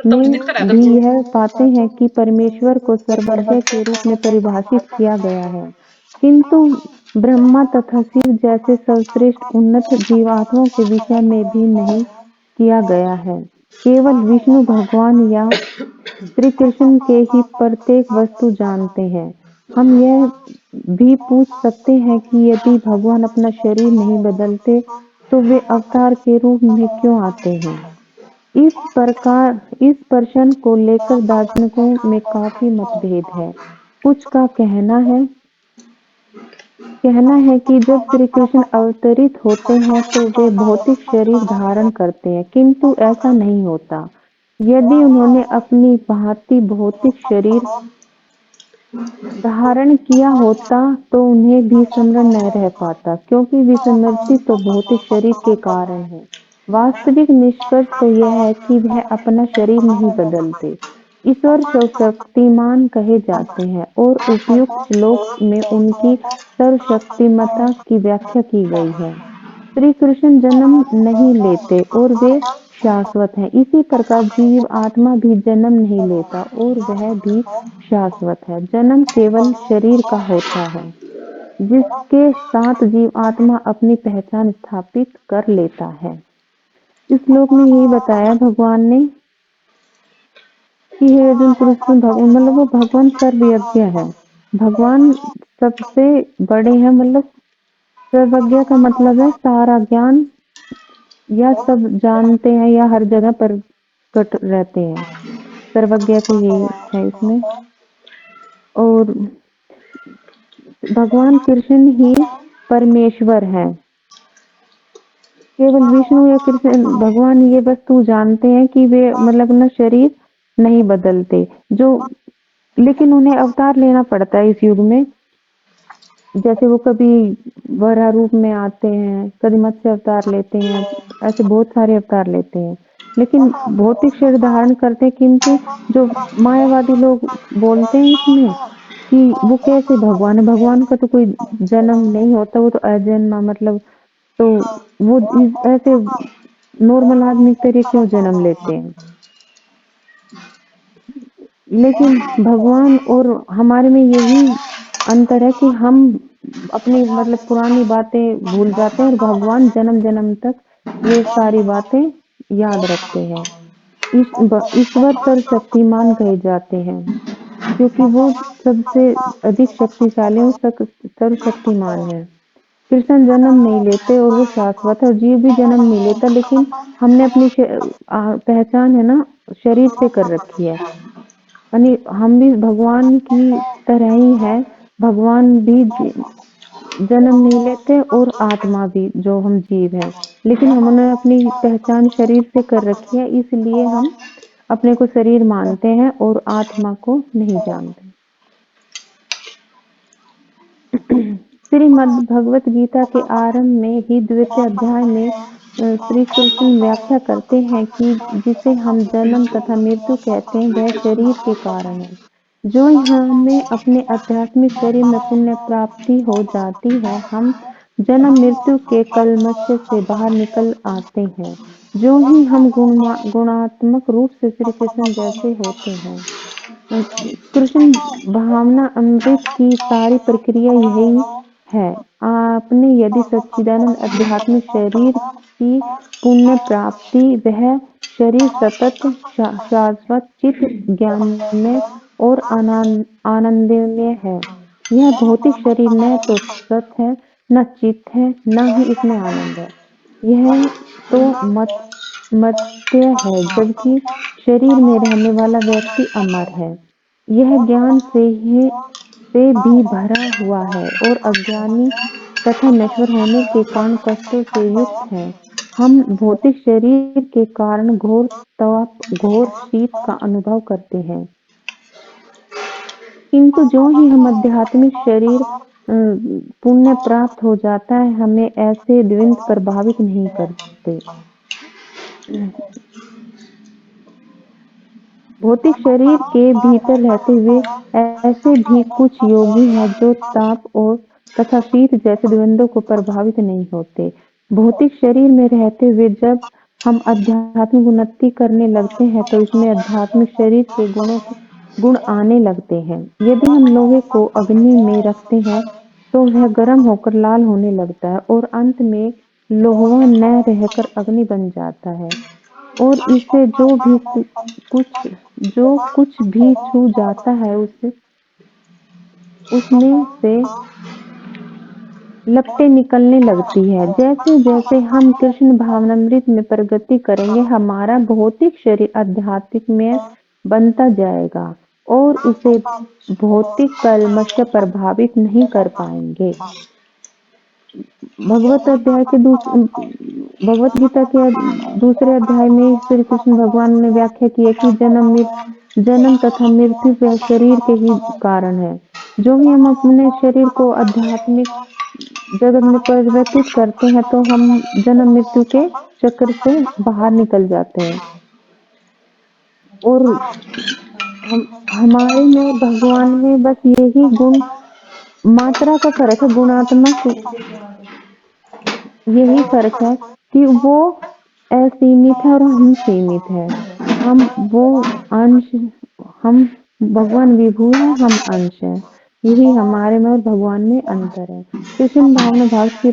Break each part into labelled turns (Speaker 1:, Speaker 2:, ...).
Speaker 1: में भी यह पाते हैं कि परमेश्वर को सर्वज्ञ के रूप में परिभाषित किया गया है, किंतु ब्रह्मा तथा शिव जैसे सर्वश्रेष्ठ उन्नत जीवात्माओं के विषय में भी नहीं किया गया है। केवल विष्णु भगवान या श्री कृष्ण के ही प्रत्येक वस्तु जानते हैं। हम यह भी पूछ सकते हैं कि यदि भगवान अपना शरीर नहीं बदलते तो वे अवतार के रूप में क्यों आते हैं? इस प्रश्न को लेकर दार्शनिकों में काफी मतभेद है। कुछ का कहना है कि जब श्री कृष्ण अवतरित होते हैं तो वे भौतिक शरीर धारण करते हैं, किंतु ऐसा नहीं होता। यदि उन्होंने अपनी भांति भौतिक शरीर धारण किया होता तो उन्हें भी स्मरण न रह पाता, क्योंकि विस्मृति तो भौतिक शरीर के कारण है। वास्तविक निष्कर्ष तो यह है कि वह अपना शरीर नहीं बदलते। ईश्वर सर्वशक्तिमान कहे जाते हैं और उपयुक्त श्लोक में उनकी सर्वशक्तिमत्ता की व्याख्या की गई है। श्री कृष्ण जन्म नहीं लेते और वे शाश्वत हैं। इसी प्रकार जीव आत्मा भी जन्म नहीं लेता और वह भी शाश्वत है। जन्म केवल शरीर का होता है, जिसके साथ जीव आत्मा अपनी पहचान स्थापित कर लेता है। इस श्लोक में यही बताया भगवान ने कि हे अर्जुन, पुरुषोत्तम भगवान मतलब वो भगवान सर्वज्ञ है। भगवान सबसे बड़े हैं, मतलब सर्वज्ञ का मतलब है सारा ज्ञान या सब जानते हैं या हर जगह प्रकट रहते हैं। सर्वज्ञ का यही है इसमें। और भगवान कृष्ण ही परमेश्वर है। केवल विष्णु या कृष्ण भगवान ये वस्तु जानते हैं कि वे मतलब न शरीर नहीं बदलते, जो लेकिन उन्हें अवतार लेना पड़ता है इस युग में। जैसे वो कभी वराह रूप में आते हैं, कभी मत्स्य अवतार लेते हैं, ऐसे बहुत सारे अवतार लेते हैं, लेकिन भौतिक शरीर धारण करते हैं। किंतु जो मायावादी लोग बोलते हैं इसमें कि वो कैसे भगवान है, भगवान का तो कोई जन्म नहीं होता, वो तो अजन्मा, मतलब तो वो ऐसे नॉर्मल आदमी की तरह क्यों जन्म लेते हैं। लेकिन भगवान और हमारे में यही अंतर है कि हम अपनी मतलब पुरानी बातें भूल जाते हैं और भगवान जन्म जन्म तक ये सारी बातें याद रखते हैं। ईश्वर सर्वशक्तिमान कहे जाते हैं, क्योंकि वो सबसे अधिक शक्तिशाली और सर्वशक्तिमान है। कृष्ण जन्म नहीं लेते और वो शाश्वत है, और जीव भी जन्म नहीं लेता, लेकिन हमने अपनी पहचान है ना शरीर से कर रखी है। यानी हम भी भगवान की तरह ही है। भगवान भी जन्म नहीं लेते और आत्मा भी, जो हम जीव हैं, लेकिन हमने अपनी पहचान शरीर से कर रखी है, इसलिए हम अपने को शरीर मानते हैं और आत्मा को नहीं जानते। श्रीमद् भगवत गीता के आरंभ में ही द्वितीय अध्याय में श्री कृष्ण व्याख्या करते हैं कि जिसे हम जन्म तथा मृत्यु कहते हैं वह शरीर के कारण है। जो हमें अपने आध्यात्मिक शरीर में पुण्य प्राप्ति हो जाती है, हम जन्म मृत्यु के कलमश से बाहर निकल आते हैं। जो ही हम गुणात्मक रूप से श्री कृष्ण जैसे होते हैं। कृष्ण भावना अमृत की सारी प्रक्रिया यही है। आपने यदि सच्चिदानंद आध्यात्मिक शरीर की पुण्य प्राप्ति, वह शरीर सतत शाश्वत चित ज्ञानमय और आनंदमय है। यह भौतिक शरीर न तो सत है, न चित है, न ही इसमें आनंद है। यह तो मत्य है, जबकि शरीर में रहने वाला व्यक्ति अमर है। यह ज्ञान से भी भरा हुआ है और अज्ञानी तथा नश्वर होने के कारण कष्टों से युक्त है। हम भौतिक शरीर के कारण घोर ताप, घोर शीत का अनुभव करते हैं, किंतु जो ही हम आध्यात्मिक शरीर पुण्य प्राप्त हो जाता है, हमें ऐसे द्वंद्व प्रभावित नहीं करते। भौतिक शरीर के भीतर रहते हुए ऐसे भी कुछ योगी हैं जो ताप और तथा शीत जैसे द्वंद्वों को प्रभावित नहीं होते। भौतिक शरीर में रहते हुए जब हम आध्यात्मिक उन्नति करने लगते हैं तो इसमें आध्यात्मिक शरीर के गुण आने लगते हैं। यदि हम लोहे को अग्नि में रखते हैं तो वह गर्म होकर लाल होने लगता है और अंत में लोहा न रहकर अग्नि बन जाता है और इसे जो कुछ भी छू जाता है उसमें से लपटें निकलने लगती है। जैसे जैसे हम कृष्ण भावनामृत में प्रगति करेंगे हमारा भौतिक शरीर आध्यात्मिक में बनता जाएगा और उसे भौतिक कलमश से प्रभावित नहीं कर पाएंगे। भगवत गीता के दूसरे अध्याय में श्री कृष्ण भगवान ने व्याख्या की है कि जन्म तथा मृत्यु वह शरीर के ही कारण है। जो ही हम अपने शरीर को आध्यात्मिक जगत में परिवर्तित करते हैं तो हम जन्म मृत्यु के चक्र से बाहर निकल जाते हैं और हमारे में भगवान में बस यही गुण मात्रा का फर्क है, गुणात्मक यही फर्क है कि वो असीमित है और हम सीमित है। हम वो अंश हम भगवान विभू है, हम अंश है। यही हमारे में और भगवान में अंतर है। कृष्ण भावना भाव की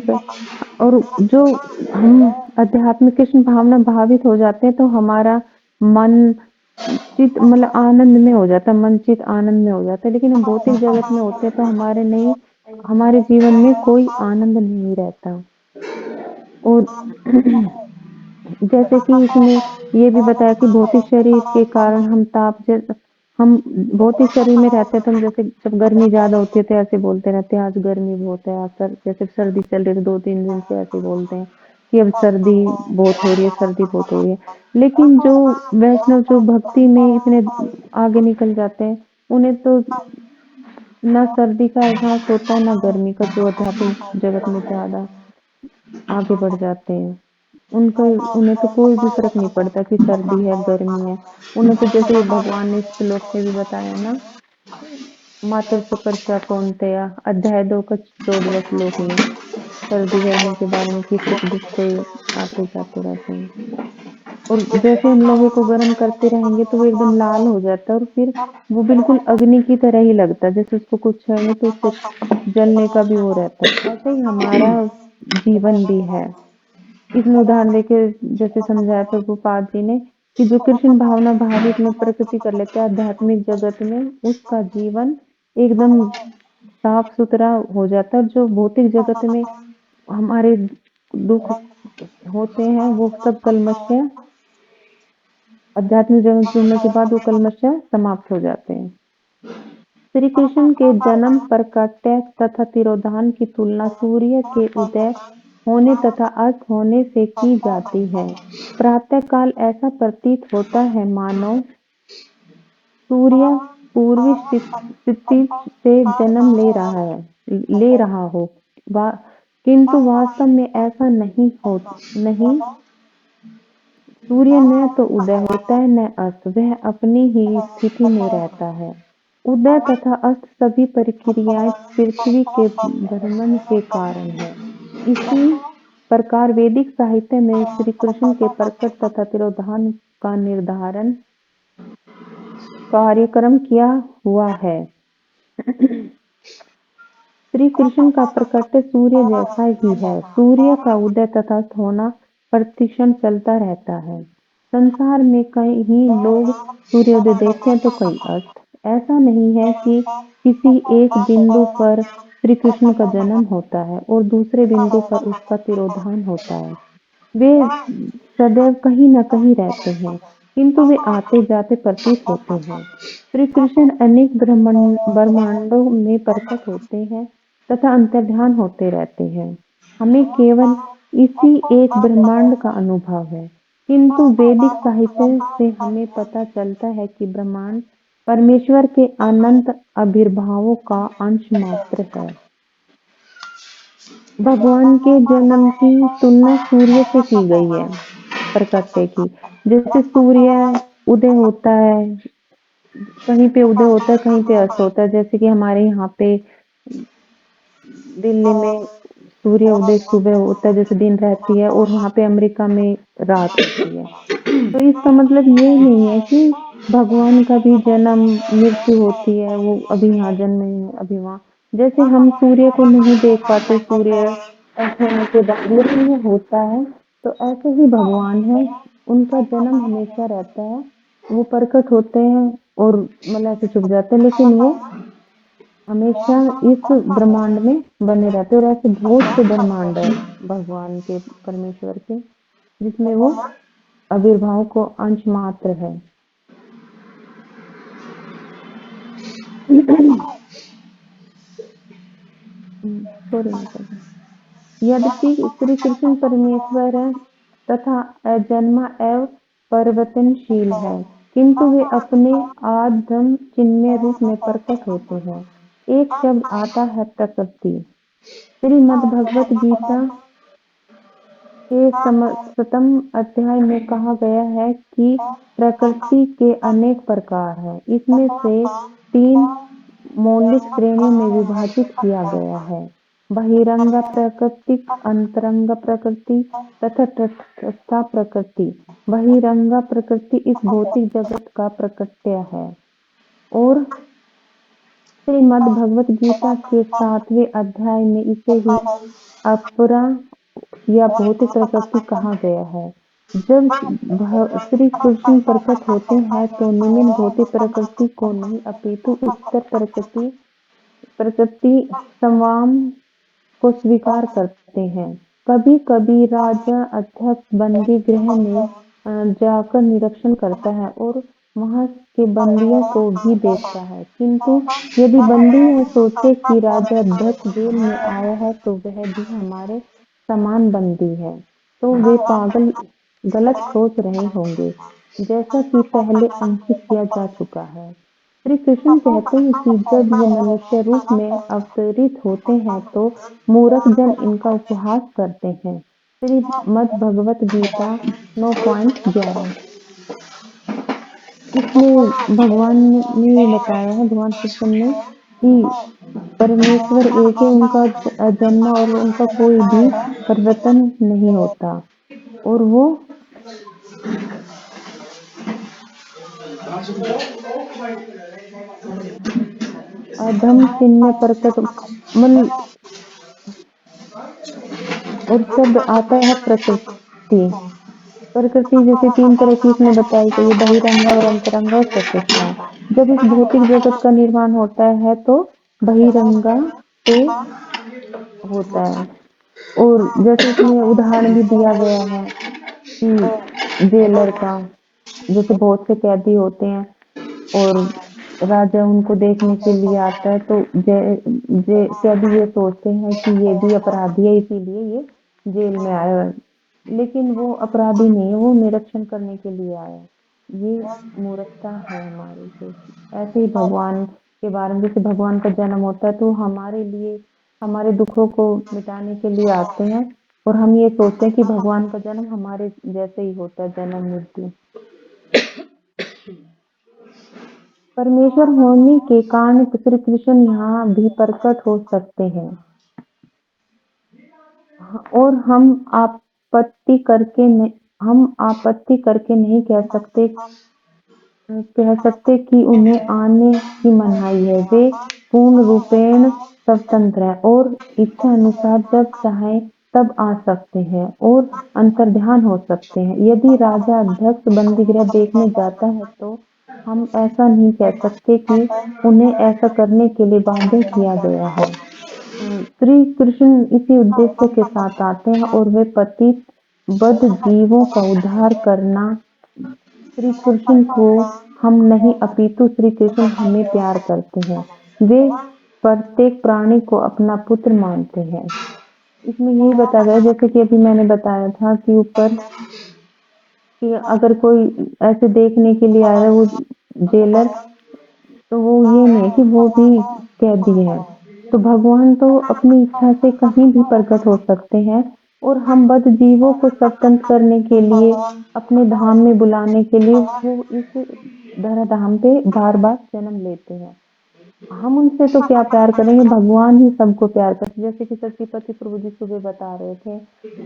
Speaker 1: और जो हम आध्यात्मिक कृष्ण भावना भावित हो जाते हैं तो हमारा मन चित मतलब आनंद में हो जाता है, मन चित आनंद में हो जाता है। लेकिन हम भौतिक जगत में होते हैं तो हमारे जीवन में कोई आनंद नहीं रहता। और जैसे कि इसमें ये भी बताया कि भौतिक शरीर के कारण हम भौतिक शरीर में रहते हैं तो हम जैसे जब गर्मी ज्यादा होती है तो ऐसे बोलते रहते हैं आज गर्मी बहुत है, आज जैसे सर्दी चल रही है तो 2-3 दिन से ऐसे बोलते हैं कि अब सर्दी बहुत हो रही है, सर्दी बहुत हो रही है। लेकिन जो वैष्णव जो भक्ति में इतने आगे निकल जाते हैं उन्हें तो ना सर्दी का एहसास होता है ना गर्मी का, जो आध्यात्मिक जगत में ज्यादा आगे बढ़ जाते हैं। उन्हें तो कोई भी फर्क नहीं पड़ता कि सर्दी है गर्मी है। उन्हें तो जैसे भगवान ने इस श्लोक में भी बताया ना, मातृ स्पर्शा कौन्तेय अध्याय 2 का 14वां श्लोक में सर्दी गर्मी के बारे में कि सुख दुख तो आते जाते रहते हैं। और जैसे हम लोहे को गर्म करते रहेंगे तो वो एकदम लाल हो जाता है और फिर वो बिल्कुल अग्नि की तरह ही लगता है, जैसे उसको कुछ है नहीं तो उससे जलने का भी वो रहता है। ऐसे ही हमारा जीवन भी है। इसमें उदाहरण देके जैसे समझाया प्रभुपाद जी ने कि जो कृष्ण भावना भावित में प्रकृति कर लेते हैं आध्यात्मिक जगत में उसका जीवन एकदम साफ सुथरा हो जाता है। जो भौतिक जगत में हमारे दुख होते हैं वो सब कलमश आध्यात्मिक जगत जुड़ने के बाद वो कलमश समाप्त हो जाते हैं। श्री कृष्ण के जन्म प्रकट्य तथा तिरोधान की तुलना सूर्य के उदय होने तथा अस्त होने से की जाती है। प्रातः काल ऐसा प्रतीत होता है मानो सूर्य पूर्वी क्षितिज से जन्म ले रहा हो, किंतु वास्तव में ऐसा नहीं। सूर्य न तो उदय होता है न अस्त, वह अपनी ही स्थिति में रहता है। उदय तथा अस्त सभी प्रक्रियाएं पृथ्वी के भ्रमण के कारण है। इसी प्रकार वैदिक साहित्य में श्री कृष्ण के प्रकट तथा तिरोधान का निर्धारण कार्यक्रम किया हुआ है। श्री कृष्ण का प्रकट सूर्य जैसा ही है। सूर्य का उदय तथा अस्त होना प्रतिक्षण चलता रहता है। संसार में कई लोग सूर्योदय देखते हैं तो कई अस्त। ऐसा नहीं है कि किसी एक बिंदु पर श्री कृष्ण का जन्म होता है और दूसरे बिंदु पर उसका तिरोधान होता है। वे सदैव कहीं न कहीं रहते हैं किंतु वे आते जाते प्रतीत होते हैं। श्री कृष्ण अनेक ब्रह्मांडों में प्रकट होते हैं तथा अंतर्ध्यान होते रहते हैं। हमें केवल इसी एक ब्रह्मांड का अनुभव है, किंतु वैदिक साहित्य से हमें पता चलता है कि ब्रह्मांड परमेश्वर के अनंत आविर्भावों का अंश मात्र है। भगवान के जन्म की तुलना सूर्य से की गई है प्रकट्य की। जैसे सूर्य उदय होता है, कहीं पे उदय होता है कहीं पे अस्त होता है। जैसे कि हमारे यहाँ पे दिल्ली में सूर्य उदय सुबह होता है, जैसे दिन रहती है और वहाँ पे अमेरिका में रात होती है। तो इसका मतलब ये नहीं है कि भगवान का भी जन्म मृत्यु होती है, वो अभी यहाँ जन्मे हैं, अभी वहाँ। जैसे हम सूर्य को नहीं देख पाते, सूर्य ऐसे होने के बाद लेकिन वो होता है, तो ऐसे ही भगवान है, उनका जन्म हमेशा रहता है, वो प्रकट होते हैं और मतलब ऐसे छुप जाते हैं, लेकिन वो हमेशा इस ब्रह्मांड में बने रहते हैं और ऐसे बहुत से ब्रह्मांड है भगवान के, परमेश्वर के, जिसमें वो आविर्भाव को अंश मात्र है। सॉरी माता। यद्यपि श्री कृष्ण परमेश्वर है तथा अजन्मा एवं परिवर्तनशील है, किंतु वे अपने आद्यम चिन्मय रूप में प्रकट होते हैं। एक शब्द आता है प्रकृति। श्रीमद् भगवत गीता के सतम अध्याय में कहा गया है कि प्रकृति के अनेक प्रकार हैं। इसमें से 3 मौलिक श्रेणियों में विभाजित किया गया है: बहिरंग प्रकृति, अंतरंग प्रकृति तथा तटस्थ प्रकृति। बहिरंग प्रकृति इस भौतिक जगत का प्रकट्य है और श्रीमद् भगवत गीता के 7वें अध्याय में इसे ही अपरा या भौतिक प्रकृति कहा गया है। जब श्री कृष्ण प्रकट होते हैं तो निम्न भौतिक प्रकृति को नहीं अपितु उच्चतर प्रकृति प्रकृति संवाम को स्वीकार करते हैं। कभी कभी राजा अध्यक्ष बंदी गृह में जाकर निरीक्षण करता है और वहां के बंदियों को भी देखता है, किंतु यदि बंदी यह सोचे कि राजा अध्यक्ष जेल में आया है तो वह भी हमारे समान बंदी है, तो वे पागल गलत सोच रहे होंगे, जैसा कि पहले अंकित किया जा चुका है। श्री कृष्ण कहते हैं कि जब ये मनुष्य रूप में अवतरित होते हैं तो मूर्ख जन इनका उपहास करते हैं। श्रीमद् भगवत गीता 9.11। इसमें भगवान ने ये बताया है, भगवान कृष्ण ने, कि परमेश्वर एक है, उनका अजन्मा और उनका कोई भी परिवर्तन नहीं होता और वो अधम चिन्ह प्रकट मल और शब्द आता है प्रकृति। प्रकृति जैसे 3 तरह की इसमें बताई गई है: बहिरंगा और अंतरंगा और तटस्था। जब इस भौतिक जगत का निर्माण होता है तो बहिरंगा से होता है, और जैसे इसमें उदाहरण भी दिया गया है कि जेलर का, जैसे बहुत से कैदी होते हैं और राजा उनको देखने के लिए आता है, तो कैदी ये सोचते हैं कि ये भी अपराधी है, इसीलिए ये जेल में आया है, लेकिन वो अपराधी नहीं है, वो निरीक्षण करने के लिए आया है। ये मूर्खता है हमारी। तो ऐसे ही भगवान के बारे में, जैसे भगवान का जन्म होता है तो हमारे लिए, हमारे दुखों को मिटाने के लिए आते हैं, और हम ये सोचते हैं कि भगवान का जन्म हमारे जैसे ही होता है, जन्म मृत्यु। परमेश्वर होने के कारण श्री कृष्ण यहाँ भी प्रकट हो सकते हैं, और हम आपत्ति करके नहीं कह सकते कि उन्हें आने की मनाही है। वे पूर्ण रूपेण स्वतंत्र हैं और इच्छा अनुसार जब चाहे तब आ सकते हैं और अंतर्ध्यान हो सकते हैं। यदि राजा अध्यक्ष बंदीगृह देखने जाता है तो हम ऐसा नहीं कह सकते कि उन्हें ऐसा करने के लिए बाध्य किया गया है। श्री कृष्ण इसी उद्देश्य के साथ आते हैं और वे पतित बद्ध जीवों का उद्धार करना। श्री कृष्ण को हम नहीं अपितु श्री कृष्ण हमें प्यार करते हैं। वे प्रत्येक प्राणी को अपना पुत्र मानते हैं। इसमें यही बताया गया, जैसे कि अभी मैंने बताया था कि ऊपर, कि अगर कोई ऐसे देखने के लिए आया है वो जेलर, तो वो ये नहीं है कि वो भी कैदी है। तो भगवान तो अपनी इच्छा से कहीं भी प्रकट हो सकते हैं, और हम बद्ध जीवों को स्वतंत्र करने के लिए, अपने धाम में बुलाने के लिए वो इस धरा धाम पे बार बार जन्म लेते हैं। हम उनसे तो क्या प्यार करेंगे, भगवान ही सबको प्यार करते। जैसे कि सतीपति प्रभु जी सुबह बता रहे थे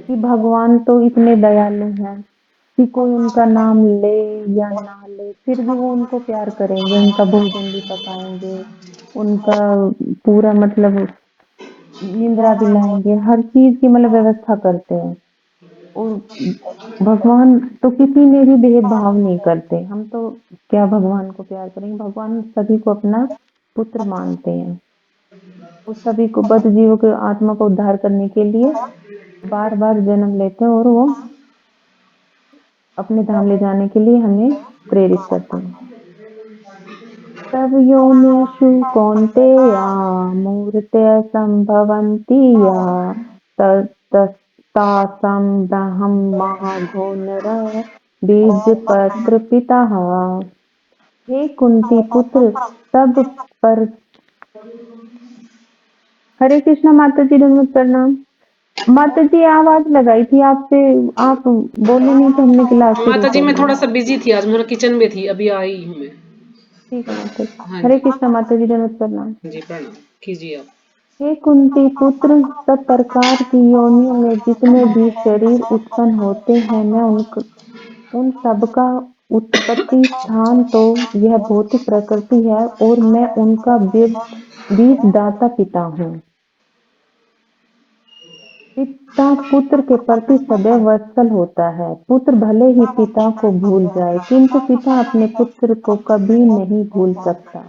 Speaker 1: कि भगवान तो इतने दयालु हैं कि कोई उनका नाम ले या ना ले फिर भी वो उनको प्यार करेंगे, उनका भोजन भी पकाएंगे, उनका पूरा मतलब निंद्रा भी लाएंगे, हर चीज की मतलब व्यवस्था करते हैं। और भगवान तो किसी में भी भेदभाव नहीं करते। हम तो क्या भगवान को प्यार करेंगे, भगवान सभी को अपना पुत्र मानते हैं। वो सभी को बद्ध जीवों के आत्मा को उद्धार करने के लिए बार बार जन्म लेते हैं और वो अपने धाम ले जाने के लिए हमें प्रेरित करते हैं। तब योनिषु कौन्तेया मूर्तय संभवन्ति या तस्तासां ब्रह्म महाघोर बीजपत्र पितः। हे कुंती पुत्र तब पर। हरे कृष्णा माता जी, धन्यवाद प्रणाम। माता जी आवाज लगाई थी आपसे, आप बोले नहीं तो हमने क्लास शुरू
Speaker 2: माता जी
Speaker 1: कर
Speaker 2: मैं
Speaker 1: ली।
Speaker 2: थोड़ा सा बिजी थी आज, मैं किचन में थी, अभी आई हूँ मैं।
Speaker 1: ठीक है माता जी।
Speaker 2: हाँ
Speaker 1: हरे
Speaker 2: जी।
Speaker 1: कृष्णा माता जी, धन्यवाद प्रणाम।
Speaker 2: जी प्रणाम कीजिए आप।
Speaker 1: हे कुंती पुत्र, सब प्रकार की योनियों में जितने भी शरीर उत्पन्न होते हैं, मैं उन सबका उत्पत्ति स्थान तो यह भौतिक प्रकृति है और मैं उनका बीज दाता पिता हूँ। पिता पुत्र के प्रति सदैव वत्सल होता है। पुत्र भले ही पिता को भूल जाए किंतु पिता अपने पुत्र को कभी नहीं भूल सकता।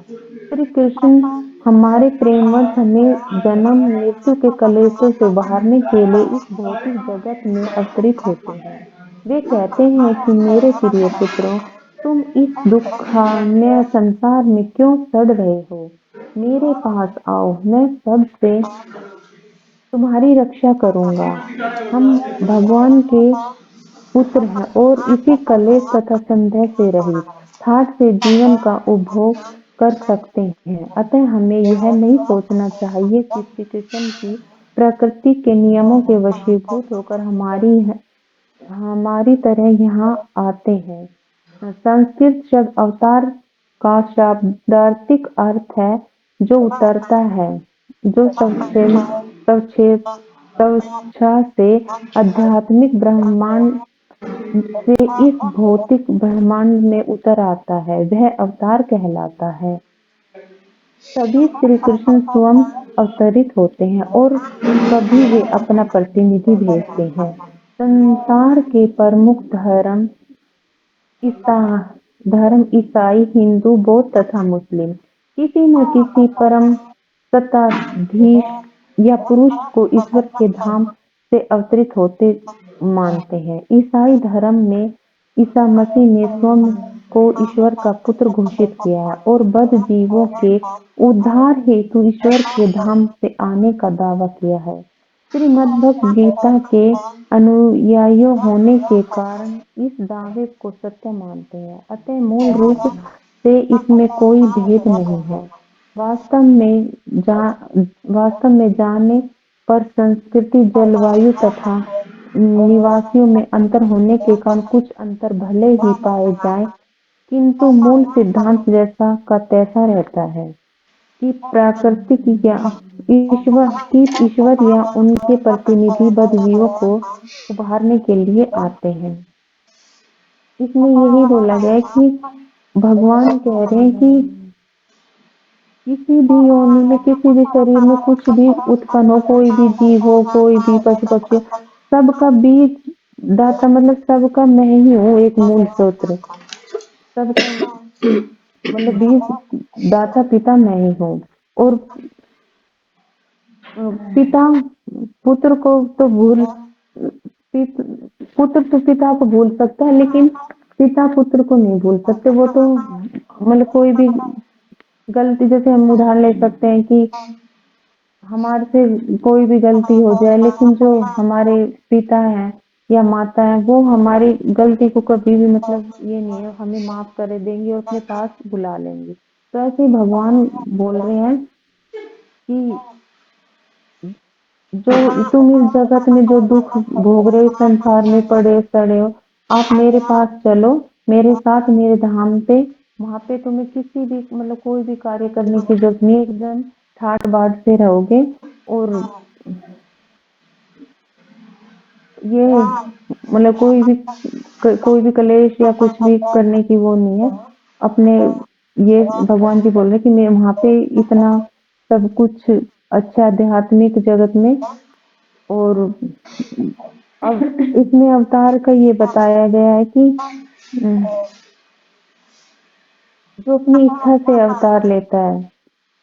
Speaker 1: श्री कृष्ण हमारे प्रेमवश हमें जन्म मृत्यु के कलेशों से उबारने के लिए इस भौतिक जगत में अवतरित होते हैं। वे कहते हैं कि मेरे प्रिय पुत्रों, तुम इस दुखमय संसार में क्यों सड़ रहे हो? मेरे पास आओ, मैं सबसे तुम्हारी रक्षा करूंगा। हम भगवान के पुत्र हैं और इसी कलेश तथा संदेह से रहित ठाठ से जीवन का उपभोग कर सकते हैं। अतः हमें यह नहीं सोचना चाहिए कि श्री कृष्ण की प्रकृति के नियमों के वशीभूत होकर हमारी तरह यहाँ आते हैं। संस्कृत शब्द अवतार का शाब्दार्थिक अर्थ है जो उतरता है, जो स्वच्छा से आध्यात्मिक ब्रह्मांड से इस भौतिक ब्रह्मांड में उतर आता है, वह अवतार कहलाता है। तभी श्री कृष्ण स्वयं अवतरित होते हैं और कभी वे अपना प्रतिनिधि भेजते हैं। संसार के प्रमुख धर्म ईसाई, हिंदू, बौद्ध तथा मुस्लिम किसी न किसी परम सत्ताधीश या पुरुष को ईश्वर के धाम से अवतरित होते मानते हैं। ईसाई धर्म में ईसा मसीह ने स्वयं को ईश्वर का पुत्र घोषित किया है और बद्ध जीवों के उद्धार हेतु ईश्वर के धाम से आने का दावा किया है। श्रीमद्भगवत गीता के अनुयायी होने के कारण इस दावे को सत्य मानते हैं। अतः मूल रूप से इसमें कोई भेद नहीं है। वास्तव में वास्तव में जाने पर संस्कृति, जलवायु तथा निवासियों में अंतर होने के कारण कुछ अंतर भले ही पाए जाए किंतु मूल सिद्धांत जैसा का तैसा रहता है कि प्राकृतिक या ईश्वर या उनके प्रतिनिधि बद्ध जीवों को उभारने के लिए आते हैं। इसमें यही बोला गया है कि भगवान कह रहे हैं कि किसी भी योनि में, किसी भी शरीर में कुछ भी उत्पन्न हो, कोई भी जीव हो, कोई भी पशु पक्षी, सबका बीज दाता मतलब सबका मैं ही हूँ, एक मूल सूत्र सबका मतलब बीज दाता पिता मैं ही हूँ। और पिता पुत्र को तो पुत्र तो पिता को भूल सकता है लेकिन पिता पुत्र को नहीं भूल सकते। वो तो मतलब कोई भी गलती, जैसे हम उदाहरण ले सकते हैं कि हमारे से कोई भी गलती हो जाए लेकिन जो हमारे पिता हैं या माता है वो हमारी गलती को कभी भी मतलब ये नहीं है, हमें माफ कर देंगे और अपने पास बुला लेंगे। तो ऐसे ही भगवान बोल रहे हैं कि जो तुम इस जगत में जो दुख भोग रहे हो, संसार में पड़े सड़े हो, आप मेरे पास चलो, मेरे साथ मेरे धाम पे वहाँ पे तुम्हें किसी भी मतलब कोई भी कार्य करने की जरूरत नहीं, एकदम ठाट बाट से रहोगे। और ये मतलब कोई भी कलेश या कुछ भी करने की वो नहीं है अपने। ये भगवान जी बोल रहे कि मैं वहाँ पे इतना सब कुछ अच्छा आध्यात्मिक जगत में। और अब इसमें अवतार का ये बताया गया है कि जो अपनी इच्छा से अवतार लेता है,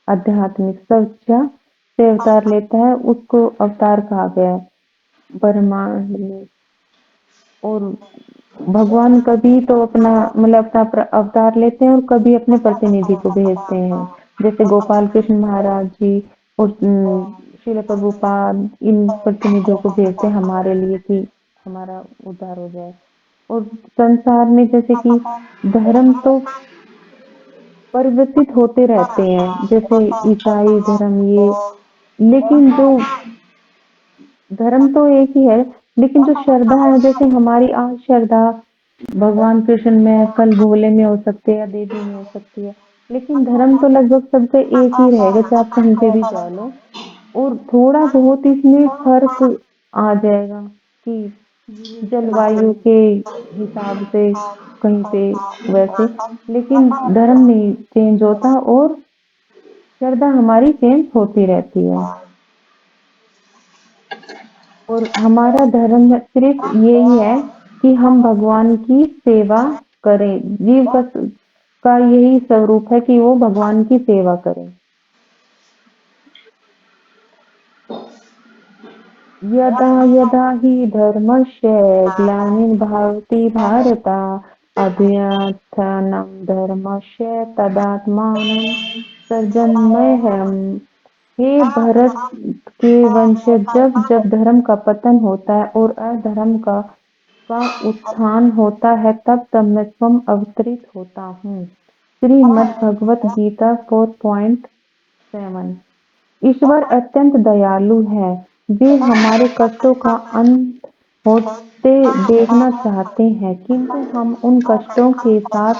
Speaker 1: आध्यात्मिक सब इच्छा से अवतार लेता है, उसको अवतार कहा गया है ब्रह्मांड में। और भगवान कभी तो अपना मतलब अपना अवतार लेते हैं और कभी अपने प्रतिनिधि को भेजते हैं, जैसे गोपाल कृष्ण महाराज जी और श्रील प्रभुपाद इन प्रतिनिधियों को भेजते हैं हमारे लिए कि हमारा उद्धार हो जाए। और संसार में जैसे कि धर्म तो परिवर्तित होते रहते हैं, जैसे ईसाई धर्म ये, लेकिन जो धर्म तो एक ही है, लेकिन जो श्रद्धा है, जैसे हमारी आज श्रद्धा भगवान कृष्ण में, कल भोले में हो सकती है या देवी में हो सकती है, लेकिन धर्म तो लगभग सबका एक ही रहेगा, चाहे आप कहीं पे भी जा लो। और थोड़ा बहुत इसमें फर्क आ जाएगा कि जलवायु के हिसाब से कहीं पे वैसे, लेकिन धर्म नहीं चेंज होता और श्रद्धा हमारी चेंज होती रहती है। और हमारा धर्म सिर्फ यही है कि हम भगवान की सेवा करें। जीव का यही स्वरूप है कि वो भगवान की सेवा करें। यदा यदा हि धर्मस्य ग्लानिर्भवति भारत अभ्युत्थानं धर्मस्य तदात्मानं सृजाम्यहम्। हे भरत के वंशज, जब जब धर्म का पतन होता है और अधर्म का उत्थान होता है, तब तब मैं स्वयं अवतरित होता हूँ। श्रीमद् भगवत गीता 4.7। ईश्वर अत्यंत दयालु है। वे हमारे कष्टों का अंत होते देखना चाहते हैं, किंतु हम उन कष्टों के साथ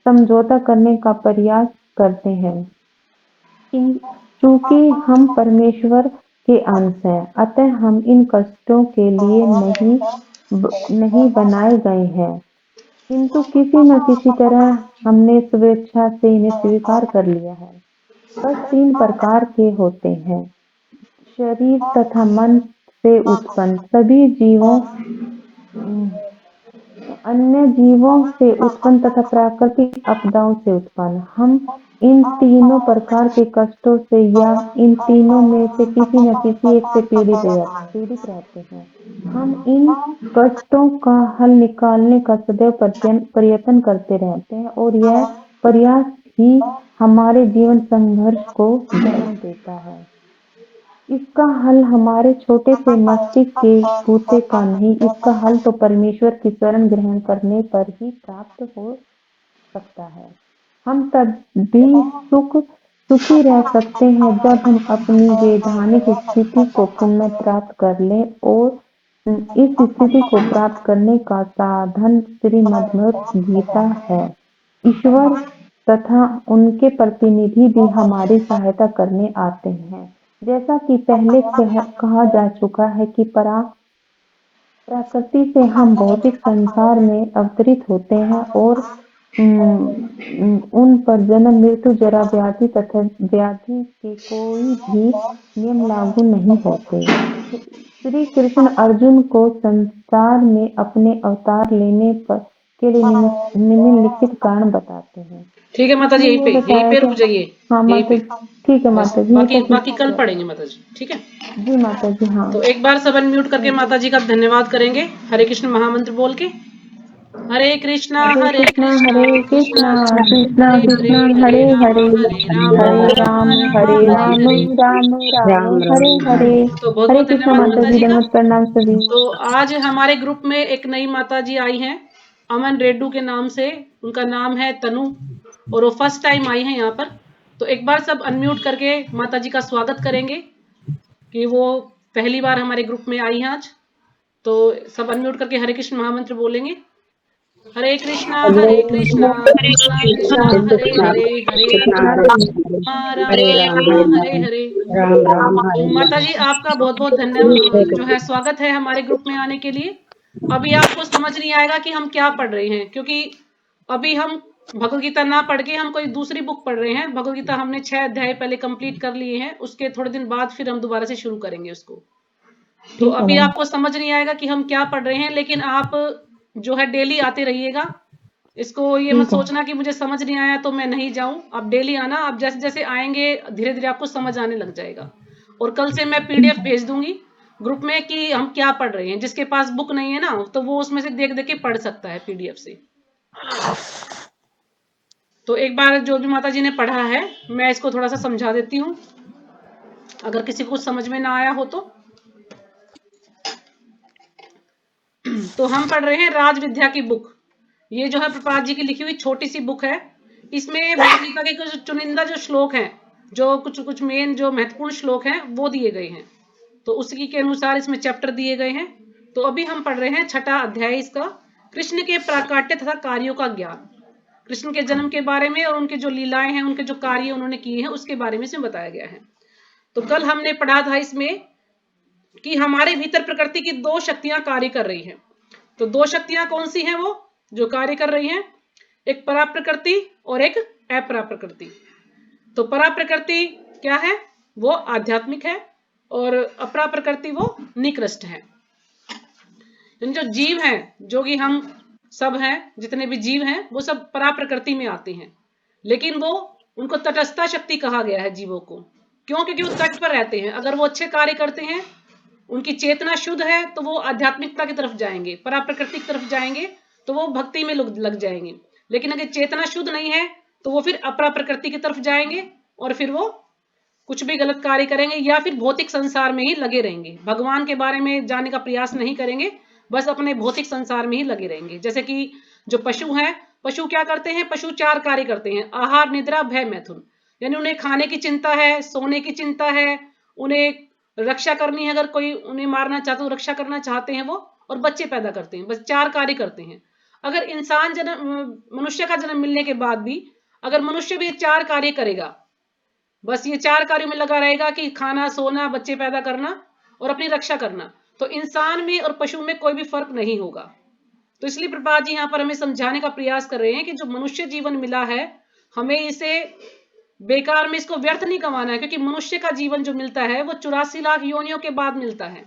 Speaker 1: समझौता करने का प्रयास करते हैं। चूंकि हम परमेश्वर के अंश हैं, अतः हम इन कष्टों के लिए नहीं बनाए गए हैं, किंतु किसी न किसी तरह हमने स्वेच्छा से इन्हें स्वीकार कर लिया है। कष्ट तीन प्रकार के होते हैं: शरीर तथा मन से उत्पन्न, सभी जीवों अन्य जीवों से उत्पन्न तथा प्राकृतिक आपदाओं से उत्पन्न। हम इन तीनों प्रकार के कष्टों से या इन तीनों में से किसी न किसी एक से पीड़ित रहते हैं। हम इन कष्टों का हल निकालने का सदैव प्रयत्न करते रहते हैं और यह प्रयास ही हमारे जीवन संघर्ष को जन्म देता है। इसका हल हमारे छोटे से मस्तिष्क के बूते का नहीं, इसका हल तो परमेश्वर की शरण ग्रहण करने पर ही प्राप्त हो सकता है। हम तभी सुखी रह सकते हैं जब हम अपनी वैधानिक स्थिति को पुनः प्राप्त कर लें, और इस स्थिति को प्राप्त करने का साधन श्रीमद्भगवत गीता है। ईश्वर तथा उनके प्रतिनिधि भी हमारी सहायता करने आते हैं। जैसा कि पहले कहा जा चुका है कि प्रकृति से हम भौतिक संसार में अवतरित होते हैं और उन पर जन्म मृत्यु जरा व्याधि तथा व्याधि के कोई भी नियम लागू नहीं होते। श्री कृष्ण अर्जुन को संसार में अपने अवतार लेने के लिए निम्नलिखित कारण बताते हैं।
Speaker 2: ठीक है माता जी,
Speaker 1: इसमें ये
Speaker 2: यहीं
Speaker 1: बताया
Speaker 2: पे रुक
Speaker 1: गया।
Speaker 2: जाइए।
Speaker 1: हाँ
Speaker 2: यहीं
Speaker 1: माता
Speaker 2: पे
Speaker 1: जी, ठीक है
Speaker 2: बस,
Speaker 1: माता जी, यहीं
Speaker 2: बाकी
Speaker 1: तक ही
Speaker 2: बाकी कल
Speaker 1: है।
Speaker 2: पढ़ेंगे माता जी, ठीक है।
Speaker 1: जी माता जी, हाँ।
Speaker 2: तो एक बार सब अनम्यूट करके माता जी का धन्यवाद करेंगे, हरे कृष्ण महामंत्र बोल के। हरे कृष्णा
Speaker 1: हरे
Speaker 2: हरे
Speaker 1: कृष्णा
Speaker 2: कृष्णा
Speaker 1: हरे
Speaker 2: कृष्णा
Speaker 1: कृष्णा
Speaker 2: कृष्णा
Speaker 1: कृष्णा
Speaker 2: हरे
Speaker 1: कृष्णा
Speaker 2: हरे
Speaker 1: हरे हरे
Speaker 2: हरे राम
Speaker 1: हरे
Speaker 2: राम हरे
Speaker 1: राम
Speaker 2: हरे।
Speaker 1: राम राम
Speaker 3: राम
Speaker 1: हरे
Speaker 3: राम
Speaker 1: हरे।
Speaker 2: तो बहुत
Speaker 1: हरे
Speaker 2: बहुत
Speaker 1: कृष्णा
Speaker 2: धन्यवाद
Speaker 1: माता
Speaker 2: माता
Speaker 1: जी,
Speaker 2: जी का।
Speaker 1: दंडवत प्रणाम सभी।
Speaker 2: तो आज हमारे ग्रुप में एक नई माता जी आई हैं, अमन रेड्डू के नाम से। उनका नाम है तनु, और वो फर्स्ट टाइम आई है यहाँ पर। तो एक बार सब अनम्यूट करके माता जी का स्वागत करेंगे कि वो पहली बार हमारे ग्रुप में आई हैं आज। तो सब अनम्यूट करके हरे कृष्ण महामंत्र बोलेंगे। हरे कृष्णा
Speaker 3: हरे
Speaker 2: कृष्णा
Speaker 3: कृष्णा
Speaker 2: कृष्णा हरे
Speaker 3: कृष्णा
Speaker 2: हरे, हरे
Speaker 3: कृष्णा
Speaker 2: राम
Speaker 3: हरे
Speaker 2: राम हरे हरे।
Speaker 3: राम राम
Speaker 2: तो
Speaker 3: हरे
Speaker 2: माता जी आपका बहुत बहुत धन्यवाद जो है स्वागत है हमारे ग्रुप में आने के लिए। अभी आपको समझ नहीं आएगा कि हम क्या पढ़ रहे हैं, क्योंकि अभी हम भगवत गीता ना पढ़ के हम कोई दूसरी बुक पढ़ रहे हैं। भगवत गीता हमने 6 अध्याय पहले कंप्लीट कर लिए हैं, उसके थोड़े दिन बाद फिर हम दोबारा से शुरू करेंगे उसको। तो अभी आपको समझ नहीं आएगा कि हम क्या पढ़ रहे हैं, लेकिन आप जो है डेली आते रहिएगा। इसको ये मत सोचना कि मुझे समझ नहीं आया तो मैं नहीं जाऊं। आप डेली आना, आप जैसे जैसे आएंगे धीरे धीरे आपको समझ आने लग जाएगा। और कल से मैं पीडीएफ भेज दूंगी ग्रुप में कि हम क्या पढ़ रहे हैं। जिसके पास बुक नहीं है ना, तो वो उसमें से देख देख के पढ़ सकता है पीडीएफ से। तो एक बार जो भी माता जी ने पढ़ा है मैं इसको थोड़ा सा समझा देती हूँ, अगर किसी को समझ में ना आया हो तो। तो हम पढ़ रहे हैं राज विद्या की बुक। ये जो है प्रपात जी की लिखी हुई छोटी सी बुक है। इसमें भगवद गीता के कुछ चुनिंदा जो श्लोक हैं, जो कुछ कुछ मेन जो महत्वपूर्ण श्लोक हैं वो दिए गए हैं। तो उसी के अनुसार इसमें चैप्टर दिए गए हैं। तो अभी हम पढ़ रहे हैं 6ठा अध्याय इसका, कृष्ण के प्राकट्य तथा कार्यों का ज्ञान। कृष्ण के जन्म के बारे में और उनके जो लीलाएं हैं, उनके जो कार्य उन्होंने किए हैं उसके बारे में इसमें बताया गया है। तो कल हमने पढ़ा था इसमें कि हमारे भीतर प्रकृति की 2 शक्तियां कार्य कर रही हैं। तो 2 शक्तियां कौन सी हैं वो जो कार्य कर रही हैं? एक परा प्रकृति और एक अपरा प्रकृति। तो परा प्रकृति क्या है? वो आध्यात्मिक है, और अपरा प्रकृति वो निकृष्ट है। जो जीव हैं, जो कि हम सब हैं, जितने भी जीव हैं वो सब परा प्रकृति में आते हैं। लेकिन वो उनको तटस्थता शक्ति कहा गया है जीवों को। क्यों? क्योंकि वो तट पर रहते हैं। अगर वो अच्छे कार्य करते हैं, उनकी चेतना शुद्ध है, तो वो आध्यात्मिकता की तरफ जाएंगे, परा प्रकृति की तरफ जाएंगे, तो वो भक्ति में लग जाएंगे। लेकिन अगर चेतना शुद्ध नहीं है तो वो फिर अपरा प्रकृति की तरफ जाएंगे, और फिर वो कुछ भी गलत कार्य करेंगे या फिर भौतिक संसार में ही लगे रहेंगे। भगवान के बारे में जानने का प्रयास नहीं करेंगे, बस अपने भौतिक संसार में ही लगे रहेंगे। जैसे कि जो पशु हैं, पशु क्या करते हैं? पशु 4 कार्य करते हैं: आहार, निद्रा, भय, मैथुन। यानी उन्हें खाने की चिंता है, सोने की चिंता है, उन्हें रक्षा करनी है, अगर कोई उन्हें मारना चाहता तो रक्षा करना चाहते हैं वो, और बच्चे पैदा करते हैं। बस 4 कार्य करते हैं। अगर इंसान जन्म, मनुष्य का जन्म मिलने के बाद भी अगर मनुष्य भी 4 कार्य करेगा, बस ये 4 कार्यों में लगा रहेगा कि खाना, सोना, बच्चे पैदा करना और अपनी रक्षा करना, तो इंसान में और पशु में कोई भी फर्क नहीं होगा। तो इसलिए प्रभुपाद जी यहाँ पर हमें समझाने का प्रयास कर रहे हैं कि जो मनुष्य जीवन मिला है, हमें इसे बेकार में, इसको व्यर्थ नहीं गंवाना है। क्योंकि मनुष्य का जीवन जो मिलता है वो 84 लाख योनियों के बाद मिलता है।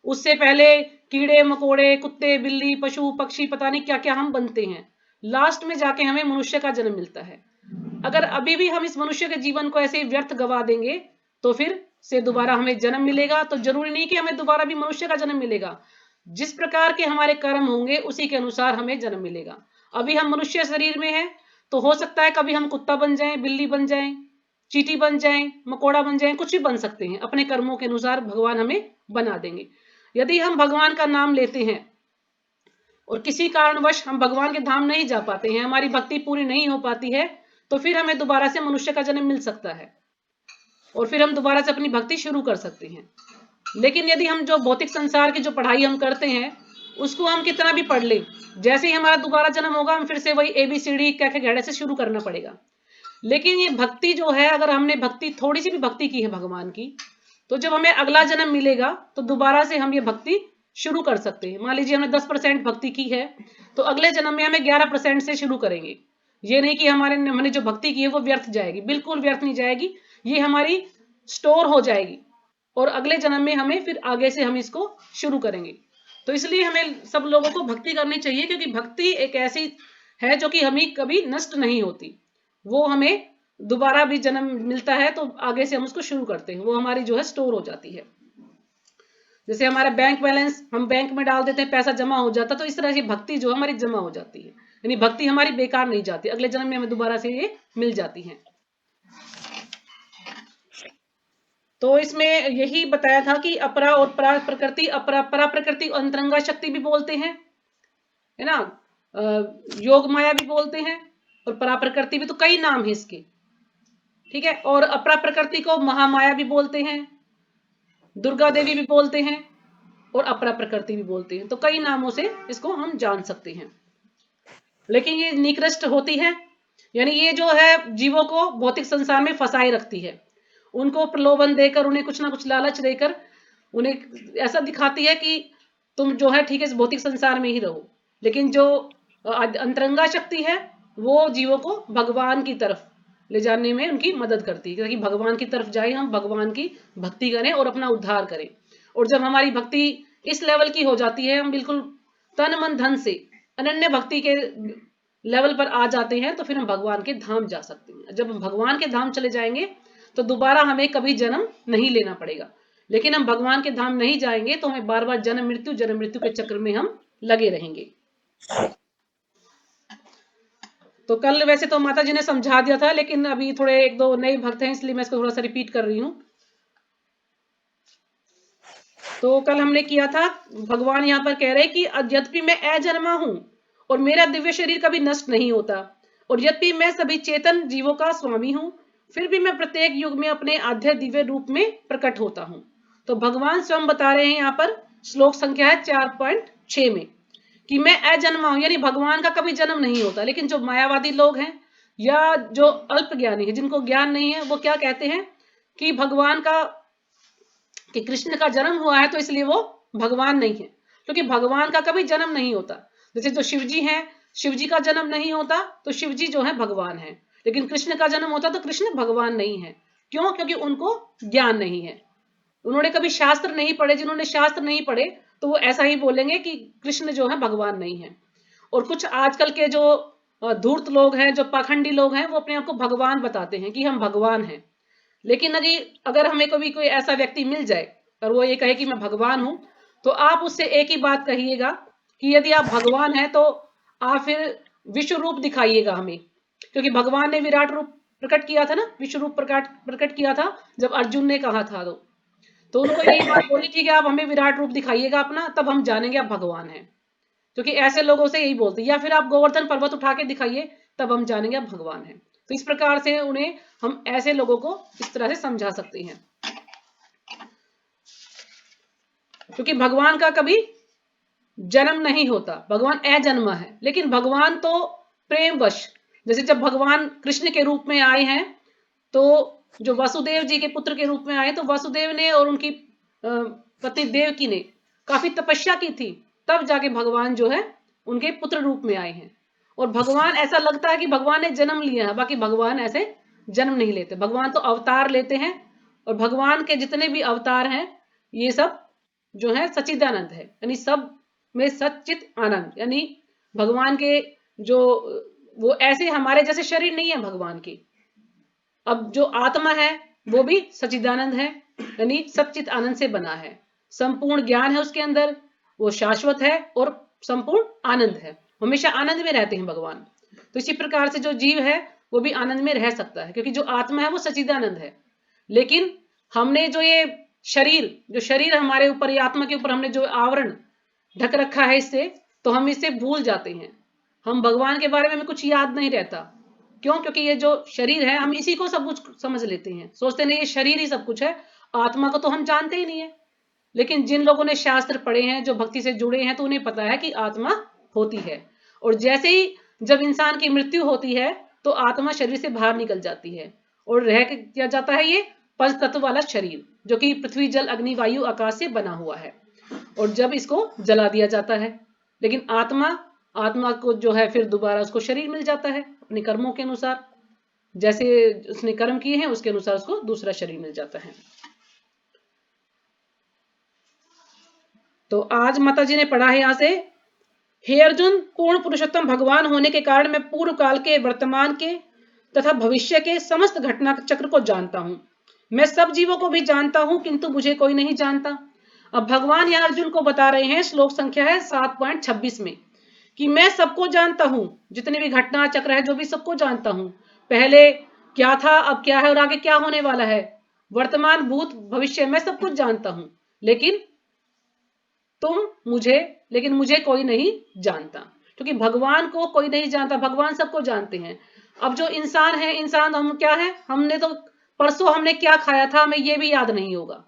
Speaker 2: उससे पहले कीड़े मकोड़े, कुत्ते, बिल्ली, पशु पक्षी, पता नहीं क्या क्या हम बनते हैं। लास्ट में जाके हमें मनुष्य का जन्म मिलता है। अगर अभी भी हम इस मनुष्य के जीवन को ऐसे ही व्यर्थ गवा देंगे, तो फिर से दोबारा हमें जन्म मिलेगा। तो जरूरी नहीं कि हमें दोबारा भी मनुष्य का जन्म मिलेगा। जिस प्रकार के हमारे कर्म होंगे उसी के अनुसार हमें जन्म मिलेगा। अभी हम मनुष्य शरीर में हैं, तो हो सकता है कभी हम कुत्ता बन जाएं, बिल्ली बन जाएं, चींटी बन जाएं, मकोड़ा बन जाएं, कुछ भी बन सकते हैं। अपने कर्मों के अनुसार भगवान हमें बना देंगे। यदि हम भगवान का नाम लेते हैं और किसी कारणवश हम भगवान के धाम नहीं जा पाते हैं, हमारी भक्ति पूरी नहीं हो पाती है, तो फिर हमें दोबारा से मनुष्य का जन्म मिल सकता है, और फिर हम दोबारा से अपनी भक्ति शुरू कर सकते हैं। लेकिन यदि हम जो भौतिक संसार की जो पढ़ाई हम करते हैं, उसको हम कितना भी पढ़ लें, जैसे ही हमारा दोबारा जन्म होगा हम फिर से वही ABCD कह के घेड़े से शुरू करना पड़ेगा। लेकिन ये भक्ति जो है, अगर हमने भक्ति, थोड़ी सी भी भक्ति की है भगवान की, तो जब हमें अगला जन्म मिलेगा तो दोबारा से हम ये भक्ति शुरू कर सकते हैं। मान लीजिए हमने 10% भक्ति की है, तो अगले जन्म में हमें 11% से शुरू करेंगे। ये नहीं कि हमने जो भक्ति की है वो व्यर्थ जाएगी, बिल्कुल व्यर्थ नहीं जाएगी। ये हमारी स्टोर हो जाएगी, और अगले जन्म में हमें फिर आगे से हम इसको शुरू करेंगे। तो इसलिए हमें सब लोगों को भक्ति करनी चाहिए, क्योंकि भक्ति एक ऐसी है जो कि हमें कभी नष्ट नहीं होती। वो हमें दोबारा भी जन्म मिलता है तो आगे से हम उसको शुरू करते हैं, वो हमारी जो है स्टोर हो जाती है। जैसे हमारा बैंक बैलेंस हम बैंक में डाल देते हैं, पैसा जमा हो जाता, तो इस तरह से भक्ति जो हमारी जमा हो जाती है। यानी भक्ति हमारी बेकार नहीं जाती, अगले जन्म में हमें दोबारा से ये मिल जाती है। तो इसमें यही बताया था कि अपरा और परा प्रकृति, अपरा परा प्रकृति अंतरंगा शक्ति भी बोलते हैं, है ना, योग माया भी बोलते हैं, और परा प्रकृति भी, तो कई नाम है इसके, ठीक है। और अपरा प्रकृति को महामाया भी बोलते हैं, दुर्गा देवी भी बोलते हैं, और अपरा प्रकृति भी बोलते हैं। तो कई नामों से इसको हम जान सकते हैं। लेकिन ये निकृष्ट होती है, यानी ये जो है जीवों को भौतिक संसार में फंसाए रखती है। उनको प्रलोभन देकर, उन्हें कुछ ना कुछ लालच देकर, उन्हें ऐसा दिखाती है कि तुम जो है ठीक है इस भौतिक संसार में ही रहो। लेकिन जो अंतरंगा शक्ति है वो जीवों को भगवान की तरफ ले जाने में उनकी मदद करती है, कि भगवान की तरफ जाए, हम भगवान की भक्ति करें और अपना उद्धार करें। और जब हमारी भक्ति इस लेवल की हो जाती है, हम बिल्कुल तन मन धन से अनन्य भक्ति के लेवल पर आ जाते हैं, तो फिर हम भगवान के धाम जा सकते हैं। जब हम भगवान के धाम चले जाएंगे तो दोबारा हमें कभी जन्म नहीं लेना पड़ेगा। लेकिन हम भगवान के धाम नहीं जाएंगे तो हमें बार बार जन्म मृत्यु के चक्र में हम लगे रहेंगे। तो कल वैसे तो माता जी ने समझा दिया था, लेकिन अभी थोड़े एक दो नए भक्त हैं इसलिए मैं इसको थोड़ा सा रिपीट कर रही हूँ। तो कल हमने किया था, भगवान यहाँ पर कह रहे कि यद्यपि मैं अजन्मा हूं और मेरा दिव्य शरीर कभी नष्ट नहीं होता, और यद्यपि मैं सभी चेतन जीवों का स्वामी हूं, फिर भी मैं प्रत्येक युग में अपने आध्य दिव्य रूप में प्रकट होता हूं। तो भगवान स्वयं बता रहे हैं यहाँ पर, श्लोक संख्या है 4.6 में, कि मैं अजन्मा हूं, यानी भगवान का कभी जन्म नहीं होता। लेकिन जो मायावादी लोग हैं या जो अल्प ज्ञानी है, जिनको ज्ञान नहीं है, वो क्या कहते हैं कि भगवान का, कि कृष्ण का जन्म हुआ है तो इसलिए वो भगवान नहीं है, क्योंकि भगवान का कभी जन्म नहीं होता। जैसे जो शिव जी हैं, शिव जी का जन्म नहीं होता तो शिव जी जो है भगवान है, लेकिन कृष्ण का जन्म होता तो कृष्ण भगवान नहीं है। क्यों? क्योंकि उनको ज्ञान नहीं है, उन्होंने कभी शास्त्र नहीं पढ़े। जिन्होंने शास्त्र नहीं पढ़े तो वो ऐसा ही बोलेंगे कि कृष्ण जो है भगवान नहीं है। और कुछ आजकल के जो धूर्त लोग हैं, जो पाखंडी लोग हैं, वो अपने आप को भगवान बताते हैं कि हम भगवान हैं। लेकिन अगर हमें कभी कोई ऐसा व्यक्ति मिल जाए और वो ये कहे कि मैं भगवान हूं, तो आप उससे एक ही बात कहिएगा कि यदि आप भगवान हैं तो आप फिर विश्व रूप दिखाइएगा हमें, क्योंकि भगवान ने विराट रूप प्रकट किया था ना, विश्व रूप प्रकट किया था जब अर्जुन ने कहा था। तो उनको यही बात बोली थी कि आप हमें विराट रूप दिखाइएगा अपना, तब हम जानेंगे आप भगवान हैं। क्योंकि ऐसे लोगों से यही बोलते, या फिर आप गोवर्धन पर्वत उठा के दिखाइए, तब हम जानेंगे आप भगवान हैं। तो इस प्रकार से उन्हें हम ऐसे लोगों को इस तरह से समझा सकते हैं, क्योंकि भगवान का कभी जन्म नहीं होता, भगवान अजन्मा है। लेकिन भगवान तो प्रेमवश, जैसे जब भगवान कृष्ण के रूप में आए हैं, तो जो वासुदेव जी के पुत्र के रूप में आए, तो वासुदेव ने और उनकी पति देवकी ने काफी तपस्या की थी, तब जाके भगवान जो है उनके पुत्र रूप में आए हैं। और भगवान, ऐसा लगता है कि भगवान ने जन्म लिया है, बाकी भगवान ऐसे जन्म नहीं लेते। भगवान तो अवतार लेते हैं, और भगवान के जितने भी अवतार हैं ये सब जो है सच्चिदानंद है, यानी सब में सच्चित आनंद। यानी भगवान के जो वो ऐसे हमारे जैसे शरीर नहीं है भगवान की। अब जो आत्मा है वो भी सच्चिदानंद है, यानी सच्चित आनंद से बना है, संपूर्ण ज्ञान है उसके अंदर, वो शाश्वत है और संपूर्ण आनंद है, हमेशा आनंद में रहते हैं भगवान। तो इसी प्रकार से जो जीव है वो भी आनंद में रह सकता है, क्योंकि जो आत्मा है वो सच्चिदानंद है। लेकिन हमने जो ये जो शरीर हमारे ऊपर, ये आत्मा के ऊपर हमने जो आवरण ढक रखा है इससे, तो हम इससे भूल जाते हैं, हम भगवान के बारे में हमें कुछ याद नहीं रहता। क्यों? क्योंकि ये जो शरीर है, हम इसी को सब कुछ समझ लेते हैं, सोचते नहीं ये शरीर ही सब कुछ है, आत्मा को तो हम जानते ही नहीं है। लेकिन जिन लोगों ने शास्त्र पढ़े हैं, जो भक्ति से जुड़े हैं, तो उन्हें पता है कि आत्मा होती है। और जैसे ही जब इंसान की मृत्यु होती है तो आत्मा शरीर से बाहर निकल जाती है, और रह क्या जाता है ये पंच तत्व वाला शरीर, जो कि पृथ्वी जल अग्नि वायु आकाश से बना हुआ है, और जब इसको जला दिया जाता है। लेकिन आत्मा को जो है फिर दोबारा उसको शरीर मिल जाता है, अपने कर्मों के अनुसार, जैसे उसने कर्म किए हैं उसके अनुसार उसको दूसरा शरीर मिल जाता है। तो आज माता जी ने पढ़ा है यहां से, हे अर्जुन, पूर्ण पुरुषोत्तम भगवान होने के कारण मैं पूर्व काल के, वर्तमान के तथा भविष्य के समस्त घटना चक्र को जानता हूं। मैं सब जीवों को भी जानता हूं, किंतु मुझे कोई नहीं जानता। अब भगवान यहां अर्जुन को बता रहे हैं, श्लोक संख्या है 7.26 में, कि मैं सबको जानता हूं, जितने भी घटना चक्र है, जो भी सबको जानता हूं। पहले क्या था, अब क्या है, और आगे क्या होने वाला है, वर्तमान भूत भविष्य, मैं सब कुछ जानता हूं। लेकिन मुझे कोई नहीं जानता, क्योंकि भगवान को कोई नहीं जानता, भगवान सबको जानते हैं। अब जो इंसान है, इंसान हम क्या है, हमने तो परसों हमने क्या खाया था हमें ये भी याद नहीं होगा,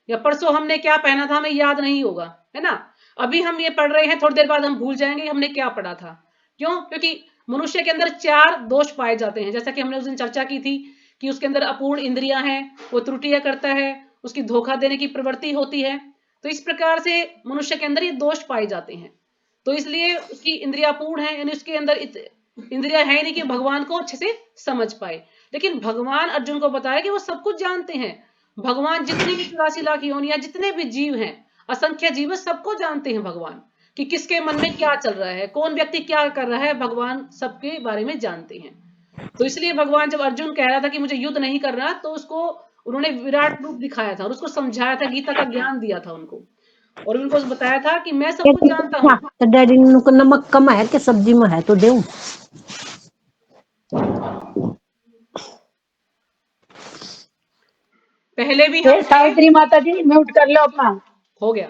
Speaker 2: या परसों हमने क्या पहना था हमें याद नहीं होगा, है ना। अभी हम ये पढ़ रहे हैं, थोड़ी देर बाद हम भूल जाएंगे हमने क्या पढ़ा था। क्यों? क्योंकि मनुष्य के अंदर 4 दोष पाए जाते हैं, जैसा कि हमने उस दिन चर्चा की थी कि उसके अंदर अपूर्ण इंद्रियां हैं, वो त्रुटियां करता है, उसकी धोखा देने की प्रवृत्ति होती है। तो इस प्रकार से मनुष्य के अंदर ये दोष पाए जाते हैं। तो इसलिए उसकी इंद्रिया पूर्ण है, यानी उसके अंदर इंद्रिया है नहीं कि भगवान को अच्छे से समझ पाए। लेकिन भगवान अर्जुन को बताया कि वो सब कुछ जानते हैं। भगवान जितनी भी 84 लाख योनियां, जितने भी जीव हैं, असंख्य जीव, सबको जानते हैं भगवान कि किसके मन में क्या चल रहा है, कौन व्यक्ति क्या कर रहा है, भगवान सबके बारे में जानते हैं। तो इसलिए भगवान जब अर्जुन कह रहा था कि मुझे युद्ध नहीं करना, तो उसको उन्होंने विराट रूप दिखाया था और उसको समझाया था, गीता का ज्ञान दिया था उनको, और उनको बताया था कि मैं सब कुछ जानता हूँ।
Speaker 3: तो डैडी ने उनको नमक कम है कि सब्जी में है तो देऊं।
Speaker 2: पहले भी
Speaker 4: ये सावित्री माता जी म्यूट कर लो अपना।
Speaker 2: हो गया।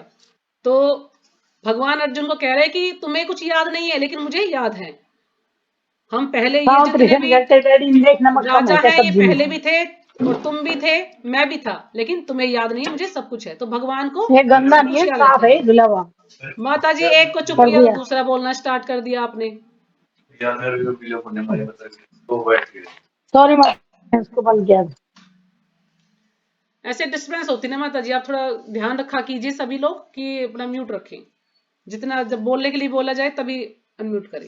Speaker 2: तो भगवान अर्जुन को कह रहे कि तुम्हें कुछ याद नहीं है, लेकिन मुझे याद है। हम पहले ये
Speaker 4: सावित्री
Speaker 2: जितने भी
Speaker 4: समझाते डैडी ने देख नमक कम
Speaker 2: राजा
Speaker 4: है क्या
Speaker 2: हैं, ये
Speaker 4: सब्जी में।
Speaker 2: पहले भी थे और तुम भी थे, मैं भी था, लेकिन तुम्हें याद नहीं है, मुझे सब कुछ है। तो भगवान को
Speaker 4: ये गंदा
Speaker 2: सब
Speaker 4: नहीं
Speaker 2: कुछ
Speaker 4: है,
Speaker 2: याद
Speaker 4: साफ
Speaker 2: रहता
Speaker 4: है
Speaker 2: है।
Speaker 4: धुला हुआ।
Speaker 2: माता जी एक को चुप
Speaker 4: कर
Speaker 2: किया तो
Speaker 4: दिया।
Speaker 2: दूसरा बोलना स्टार्ट कर दिया आपने।
Speaker 4: सॉरी माता, इसको बंद किया।
Speaker 2: ऐसे डिस्टर्बेंस होती है ना माता जी, आप थोड़ा ध्यान रखा कीजिए सभी लोग कि अपना म्यूट रखें। जितना जब बोलने के लिए बोला जाए तभी अनम्यूट करें।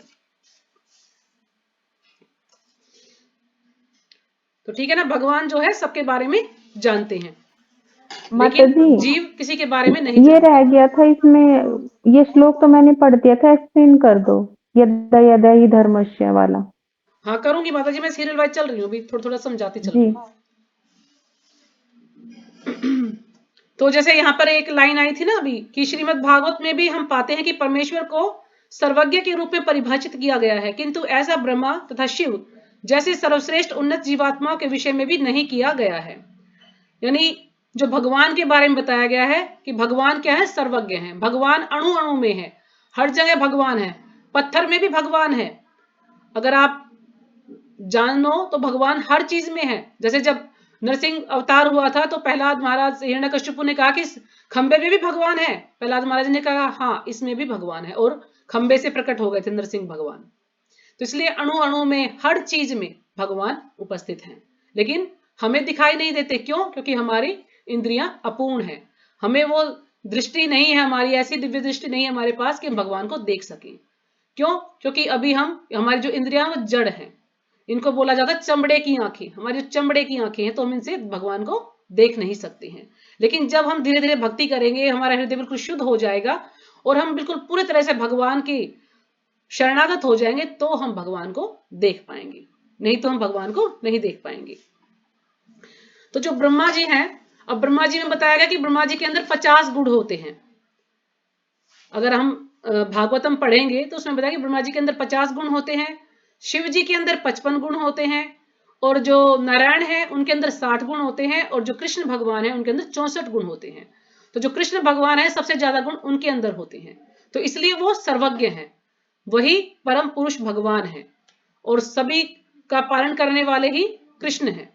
Speaker 2: तो ठीक है ना, भगवान जो है सबके बारे में जानते हैं,
Speaker 1: माता
Speaker 2: लेकिन
Speaker 1: जी,
Speaker 2: जीव किसी के बारे में नहीं
Speaker 1: ये
Speaker 2: जानते।
Speaker 1: रह गया था इसमें, ये श्लोक तो मैंने पढ़ दिया था, एक्सप्लेन कर दो, यदा यदा ही धर्मस्य वाला।
Speaker 2: हाँ करूंगी माता जी, मैं सीरियल वाइज चल रही हूँ, अभी थोड़ा थोड़ा समझाती चल
Speaker 1: जी।
Speaker 2: रही हूँ। तो जैसे यहाँ पर एक लाइन आई थी ना अभी कि श्रीमद् भागवत में भी हम पाते हैं कि परमेश्वर को सर्वज्ञ के रूप में परिभाषित किया गया है, किंतु ऐसा ब्रह्मा तथा शिव जैसे सर्वश्रेष्ठ उन्नत जीवात्माओं के विषय में भी नहीं किया गया है। यानी जो भगवान के बारे में बताया गया है कि भगवान क्या है, सर्वज्ञ है। भगवान अणु अणु में है, हर जगह भगवान है, पत्थर में भी भगवान है। अगर आप जानो तो भगवान हर चीज में है। जैसे जब नरसिंह अवतार हुआ था तो प्रहलाद महाराज हिरण्यकश्यप ने कहा कि खंबे में भी भगवान है। प्रहलाद महाराज ने कहा हाँ इसमें भी भगवान है, और खंबे से प्रकट हो गए थे नरसिंह भगवान। तो इसलिए अणु अणु में, हर चीज में भगवान उपस्थित हैं, लेकिन हमें दिखाई नहीं देते। क्यों? क्योंकि हमारी इंद्रियां अपूर्ण है, हमें वो दृष्टि नहीं है, हमारी ऐसी दिव्य दृष्टि नहीं है हमारे पास कि हम भगवान को देख सकें। क्यों? क्योंकि अभी हमारी जो इंद्रियां वो जड़ हैं। इनको बोला जाता है चमड़े की आंखें। हमारी जो चमड़े की आंखें हैं, तो हम इनसे भगवान को देख नहीं सकते हैं। लेकिन जब हम धीरे धीरे भक्ति करेंगे, हमारा हृदय बिल्कुल शुद्ध हो जाएगा और हम बिल्कुल पूरी तरह से भगवान की शरणागत हो जाएंगे, तो हम भगवान को देख पाएंगे, नहीं तो हम भगवान को नहीं देख पाएंगे। तो जो ब्रह्मा जी हैं, अब ब्रह्मा जी में बताया गया कि ब्रह्मा जी के अंदर 50 गुण होते हैं। अगर हम भागवतम पढ़ेंगे तो उसमें बताया कि ब्रह्मा जी के अंदर 50 गुण होते हैं, शिव जी के अंदर 55 गुण होते हैं, और जो नारायण है उनके अंदर 60 गुण होते हैं, और जो कृष्ण भगवान है उनके अंदर 64 गुण होते हैं। तो जो कृष्ण भगवान है सबसे ज्यादा गुण उनके अंदर होते हैं, तो इसलिए वो सर्वज्ञ हैं, वही परम पुरुष भगवान है, और सभी का पालन करने वाले ही कृष्ण हैं।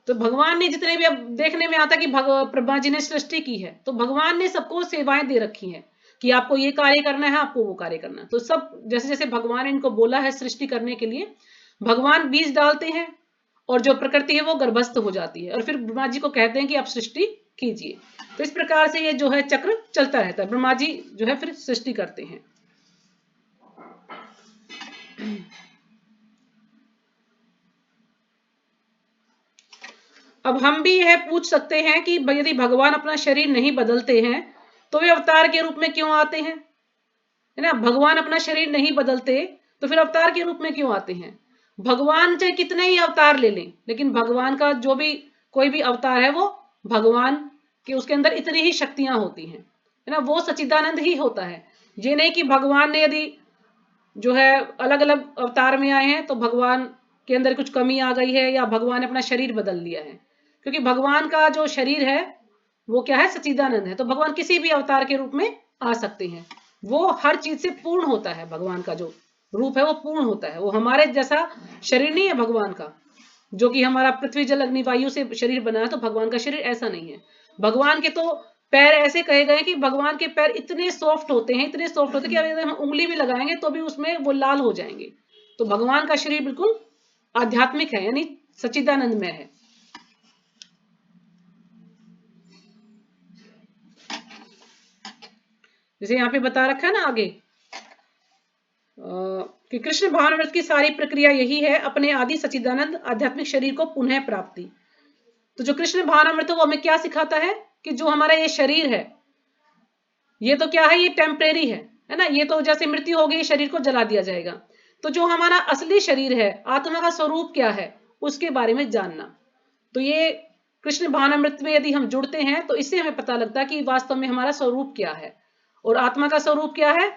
Speaker 2: तो भगवान ने जितने भी, अब देखने में आता कि ब्रह्मा जी ने सृष्टि की है, तो भगवान ने सबको सेवाएं दे रखी हैं कि आपको ये कार्य करना है, आपको वो कार्य करना है। तो सब जैसे जैसे भगवान ने इनको बोला है सृष्टि करने के लिए, भगवान बीज डालते हैं और जो प्रकृति है वो गर्भस्थ हो जाती है, और फिर ब्रह्मा जी को कहते हैं कि आप सृष्टि कीजिए। तो इस प्रकार से ये जो है चक्र चलता रहता है, ब्रह्मा जी जो है फिर सृष्टि करते हैं। अब हम भी यह पूछ सकते हैं कि यदि भगवान अपना शरीर नहीं बदलते हैं तो वे अवतार के रूप में क्यों आते हैं, है ना? भगवान अपना शरीर नहीं बदलते तो फिर अवतार के रूप में क्यों आते हैं? भगवान चाहे कितने ही अवतार ले लें, लेकिन भगवान का जो भी कोई भी अवतार है वो भगवान के, उसके अंदर इतनी ही शक्तियां होती हैं, है ना? वो सच्चिदानंद ही होता है। ये नहीं कि भगवान ने यदि जो है अलग अलग अवतार में आए हैं तो भगवान के अंदर कुछ कमी आ गई है, या भगवान ने अपना शरीर बदल लिया है। क्योंकि भगवान का जो शरीर है वो क्या है, सच्चिदानंद है। तो भगवान किसी भी अवतार के रूप में आ सकते हैं, वो हर चीज से पूर्ण होता है। भगवान का जो रूप है वो पूर्ण होता है, वो हमारे जैसा शरीर नहीं है भगवान का, जो कि हमारा पृथ्वी जल अग्नि वायु से शरीर बना है। तो भगवान का शरीर ऐसा नहीं है। भगवान के तो पैर ऐसे कहे गए कि भगवान के पैर इतने सॉफ्ट होते हैं, इतने सॉफ्ट होते हैं कि अगर हम उंगली भी लगाएंगे तो भी उसमें वो लाल हो जाएंगे। तो भगवान का शरीर बिल्कुल आध्यात्मिक है, यानी सच्चिदानंदमय है। जैसे यहाँ पे बता रखा है ना आगे कि कृष्ण भावामृत की सारी प्रक्रिया यही है, अपने आदि सच्चिदानंद आध्यात्मिक शरीर को पुनः प्राप्ति। तो जो कृष्ण भावामृत है वो हमें क्या सिखाता है कि जो हमारा ये शरीर है ये तो क्या है, ये टेम्परेरी है ना, ये तो जैसे मृत्यु हो गई शरीर को जला दिया जाएगा। तो जो हमारा असली शरीर है, आत्मा का स्वरूप क्या है, उसके बारे में जानना। तो ये कृष्ण भावामृत में यदि हम जुड़ते हैं तो इससे हमें पता लगता है कि वास्तव में हमारा स्वरूप क्या है, और आत्मा का स्वरूप क्या है,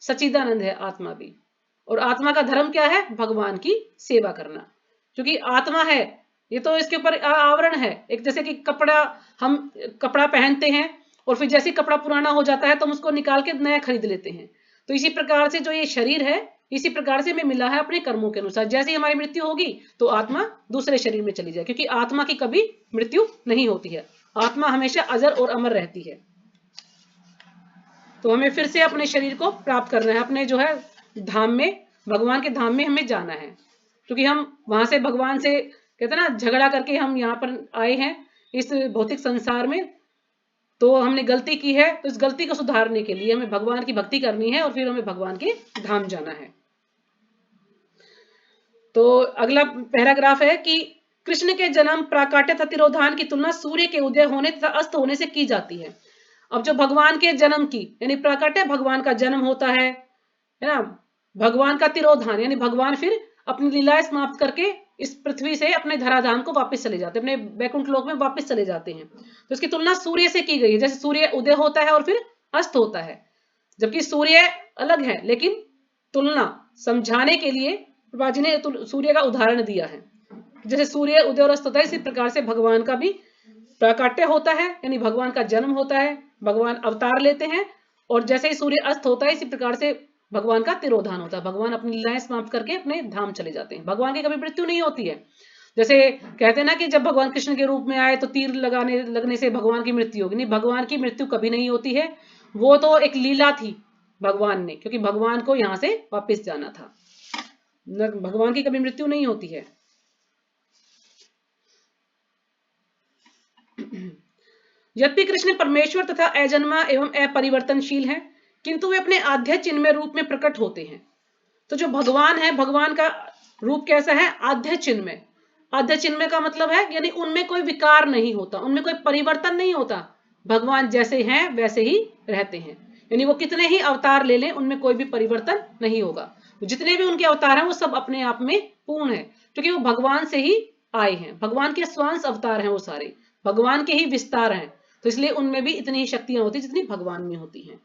Speaker 2: सच्चिदानंद है आत्मा भी। और आत्मा का धर्म क्या है, भगवान की सेवा करना। क्योंकि आत्मा है ये तो इसके ऊपर आवरण है, एक जैसे कि कपड़ा, हम कपड़ा पहनते हैं और फिर जैसे कपड़ा पुराना हो जाता है तो हम उसको निकाल के नया खरीद लेते हैं। तो इसी प्रकार से जो ये शरीर है, इसी प्रकार से हमें मिला है अपने कर्मों के अनुसार। जैसे ही हमारी मृत्यु होगी तो आत्मा दूसरे शरीर में चली जाए, क्योंकि आत्मा की कभी मृत्यु नहीं होती है, आत्मा हमेशा अजर और अमर रहती है। तो हमें फिर से अपने शरीर को प्राप्त करना है, अपने जो है धाम में, भगवान के धाम में हमें जाना है। क्योंकि हम वहां से भगवान से कहते हैं ना झगड़ा करके हम यहाँ पर आए हैं इस भौतिक संसार में, तो हमने गलती की है, तो इस गलती को सुधारने के लिए हमें भगवान की भक्ति करनी है और फिर हमें भगवान के धाम जाना है। तो अगला पैराग्राफ है कि कृष्ण के जन्म, प्राकट्य तथा तिरोधान की तुलना सूर्य के उदय होने तथा अस्त होने से की जाती है। अब जो भगवान के जन्म की यानी प्राकट्य, भगवान का जन्म होता है ना, भगवान का तिरोधान यानी भगवान फिर अपनी लीलाएं समाप्त करके इस पृथ्वी से अपने धराधाम को वापस चले जाते हैं, अपने वैकुंठ लोक में वापस चले जाते हैं। तो इसकी तुलना सूर्य से की गई है, जैसे सूर्य उदय होता है और फिर अस्त होता है, जबकि सूर्य अलग है, लेकिन तुलना समझाने के लिए प्रभा जी ने सूर्य का उदाहरण दिया है। जैसे सूर्य उदय और अस्त होता है, इसी प्रकार से भगवान का भी प्राकट्य होता है, यानी भगवान का जन्म होता है, भगवान अवतार लेते हैं, और जैसे ही सूर्य अस्त होता है इसी प्रकार से भगवान का तिरोधान होता है, भगवान अपनी लीलाएं समाप्त करके अपने धाम चले जाते हैं। भगवान की कभी मृत्यु नहीं होती है। जैसे कहते हैं ना कि जब भगवान कृष्ण के रूप में आए तो तीर लगने से भगवान की मृत्यु होगी, नहीं, भगवान की मृत्यु कभी नहीं होती है, वो तो एक लीला थी भगवान ने, क्योंकि भगवान को यहां से वापस जाना था। भगवान की कभी मृत्यु नहीं होती है। यद्यपि कृष्ण परमेश्वर तथा अजन्मा एवं अपरिवर्तनशील है, किंतु वे अपने आद्य चिन्मय रूप में प्रकट होते हैं। तो जो भगवान है, भगवान का रूप कैसा है, आद्य चिन्मय। आद्य चिन्मय का मतलब है यानी उनमें कोई विकार नहीं होता, उनमें कोई परिवर्तन नहीं होता, भगवान जैसे हैं वैसे ही रहते हैं। यानी वो कितने ही अवतार ले लें उनमें कोई भी परिवर्तन नहीं होगा। जितने भी उनके अवतार हैं वो सब अपने आप में पूर्ण है, क्योंकि वो भगवान से ही आए हैं, भगवान के स्वांश अवतार हैं, वो सारे भगवान के ही विस्तार हैं। तो इसलिए उनमें भी इतनी ही शक्तियां होती जितनी भगवान में होती हैं।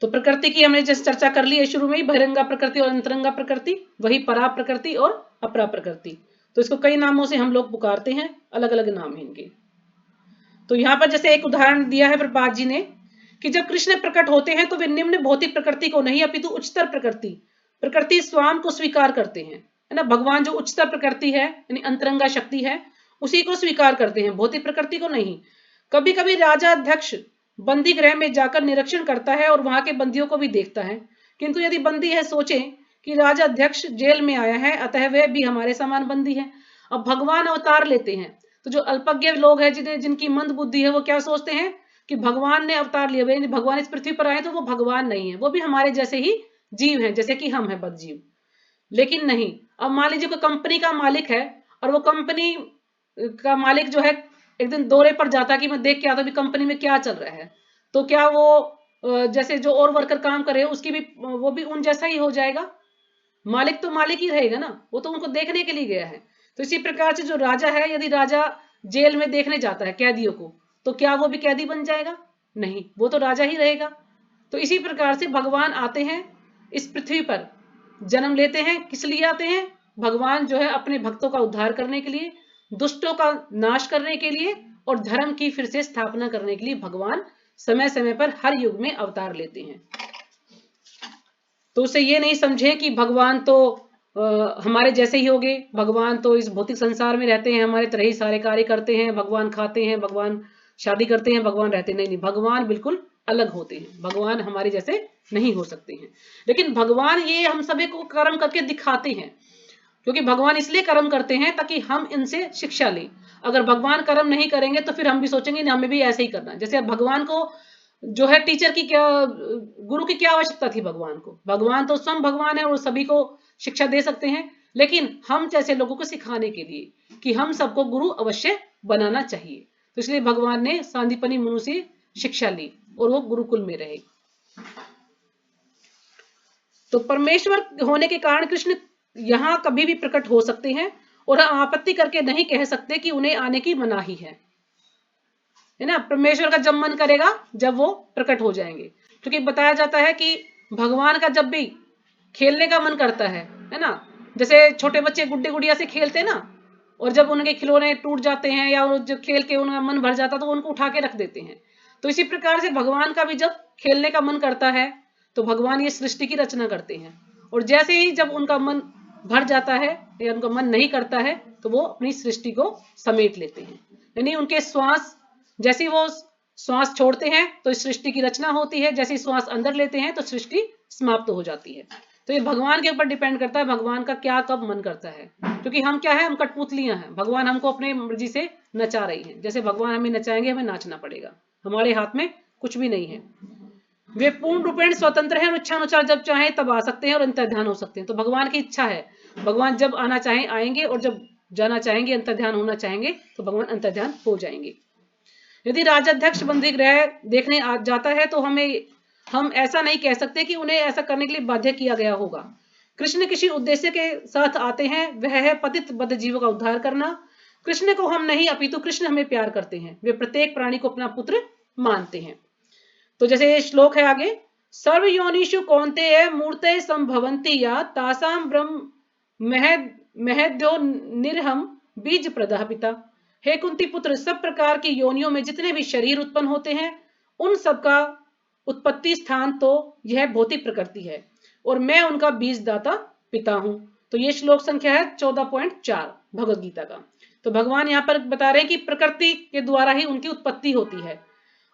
Speaker 2: तो प्रकृति की हमने जैसे चर्चा कर ली है शुरू में ही, बहिरंगा प्रकृति और अंतरंगा प्रकृति, वही परा प्रकृति और अपरा प्रकृति। तो इसको कई नामों से हम लोग पुकारते हैं, अलग अलग नाम है इनके। तो यहाँ पर जैसे एक उदाहरण दिया है प्रभुपाद जी ने कि जब कृष्ण प्रकट होते हैं तो वे निम्न भौतिक प्रकृति को नहीं अपितु उच्चतर प्रकृति स्वाम को स्वीकार करते हैं, है ना। भगवान जो उच्चतर प्रकृति है यानी अंतरंगा शक्ति है उसी को स्वीकार करते हैं, भौतिक प्रकृति को नहीं। कभी कभी राजा अध्यक्ष बंदी गृह में जाकर निरीक्षण करता है और वहां के बंदियों को भी देखता है, किंतु यदि बंदी है सोचे कि राजा अध्यक्ष जेल में आया है अतः वह भी हमारे समान बंदी है। अब भगवान अवतार लेते हैं तो जो अल्पज्ञ लोग हैं, जिनकी मंद बुद्धि है, वो क्या सोचते हैं कि भगवान ने अवतार लिया, भगवान इस पृथ्वी पर आए तो वो भगवान नहीं है, वो भी हमारे जैसे ही जीव हैं, जैसे कि हम हैं बद जीव। लेकिन नहीं, अब मान लीजिए कोई कंपनी का मालिक है और वो कंपनी का मालिक जो है एक दिन दौरे पर जाता कि मैं देख के आता भी कंपनी में क्या चल रहा है, तो क्या वो जैसे जो और वर्कर काम करे उसकी भी वो भी उन जैसा ही हो जाएगा? मालिक तो मालिक ही रहेगा ना, वो तो उनको देखने के लिए गया है। तो इसी प्रकार से जो राजा है, यदि राजा जेल में देखने जाता है कैदियों को, तो क्या वो भी कैदी बन जाएगा? नहीं, वो तो राजा ही रहेगा। तो इसी प्रकार से भगवान आते हैं इस पृथ्वी पर, जन्म लेते हैं, किस लिए आते हैं? भगवान जो है अपने भक्तों का उद्धार करने के लिए, दुष्टों का नाश करने के लिए और धर्म की फिर से स्थापना करने के लिए भगवान समय समय पर हर युग में अवतार लेते हैं। तो उसे ये नहीं समझे कि भगवान तो हमारे जैसे ही होंगे। भगवान तो इस भौतिक संसार में रहते हैं, हमारे तरह ही सारे कार्य करते हैं, भगवान खाते हैं, भगवान शादी करते हैं, भगवान रहते नहीं, भगवान बिल्कुल अलग होते हैं, भगवान हमारे जैसे नहीं हो सकते हैं। लेकिन भगवान ये हम सभी को कर्म करके दिखाते हैं, क्योंकि भगवान इसलिए कर्म करते हैं ताकि हम इनसे शिक्षा लें। अगर भगवान कर्म नहीं करेंगे तो फिर हम भी सोचेंगे हमें भी ऐसे ही करना। जैसे अब भगवान को जो है टीचर की क्या, गुरु की क्या आवश्यकता थी भगवान को? भगवान तो स्वयं भगवान है और सभी को शिक्षा दे सकते हैं। लेकिन हम जैसे लोगों को सिखाने के लिए कि हम सबको गुरु अवश्य बनाना चाहिए, तो इसलिए भगवान ने सांदीपनी मुनि से शिक्षा ली और वो गुरुकुल में रहे। तो परमेश्वर होने के कारण कृष्ण यहां कभी भी प्रकट हो सकते हैं और आपत्ति करके नहीं कह सकते कि उन्हें आने की मनाही है ना। परमेश्वर का जब मन करेगा जब वो प्रकट हो जाएंगे, क्योंकि बताया जाता है कि भगवान का जब भी खेलने का मन करता है ना, जैसे छोटे बच्चे गुड्डे गुड़िया से खेलते हैं ना, और जब उनके खिलौने टूट जाते हैं या जो खेल के उनका मन भर जाता है तो वो उनको उठा के रख देते हैं। तो इसी प्रकार से भगवान का भी जब खेलने का मन करता है तो भगवान ये सृष्टि की रचना करते हैं, और जैसे ही जब उनका मन भर जाता है या उनका मन नहीं करता है तो वो अपनी सृष्टि को समेट लेते हैं। यानी उनके श्वास, जैसे वो श्वास छोड़ते हैं तो इस सृष्टि की रचना होती है, जैसे श्वास अंदर लेते हैं तो सृष्टि समाप्त हो जाती है। तो ये भगवान के ऊपर डिपेंड करता है भगवान का क्या कब मन करता है, क्योंकि हम क्या है, हम कठपुतलियां हैं। भगवान हमको अपने मर्जी से नचा रही हैं, जैसे भगवान हमें नचाएंगे हमें नाचना पड़ेगा, हमारे हाथ में कुछ भी नहीं है। वे पूर्ण रूपेण स्वतंत्र हैं और इच्छानुसार जब चाहे तब आ सकते हैं और अंतर्ध्यान हो सकते हैं। तो भगवान की इच्छा है, भगवान जब आना चाहें आएंगे और जब जाना चाहेंगे, अंतर्ध्यान होना चाहेंगे तो भगवान अंतर्ध्यान हो जाएंगे। यदि राजाध्यक्ष बंदी गृह देखने आ जाता है तो हम ऐसा नहीं कह सकते कि उन्हें ऐसा करने के लिए बाध्य किया गया होगा। कृष्ण किसी उद्देश्य के साथ आते हैं, वह है पतित बद्ध जीवों का उद्धार करना। कृष्ण को हम नहीं अपितु कृष्ण हमें प्यार करते हैं, वे प्रत्येक प्राणी को अपना पुत्र मानते हैं। तो जैसे ये श्लोक है आगे, सर्व योनिषु कौन्तेय मूर्ते संभवंती या तासाम ब्रह्म महद्यो निर्हम बीज प्रदा पिता। हे कुंती पुत्र, सब प्रकार की योनियों में जितने भी शरीर उत्पन्न होते हैं उन सबका उत्पत्ति स्थान तो यह भौतिक प्रकृति है और मैं उनका बीजदाता पिता हूं। तो ये श्लोक संख्या है 14.4 भगवद गीता का। तो भगवान यहाँ पर बता रहे हैं कि प्रकृति के द्वारा ही उनकी उत्पत्ति होती है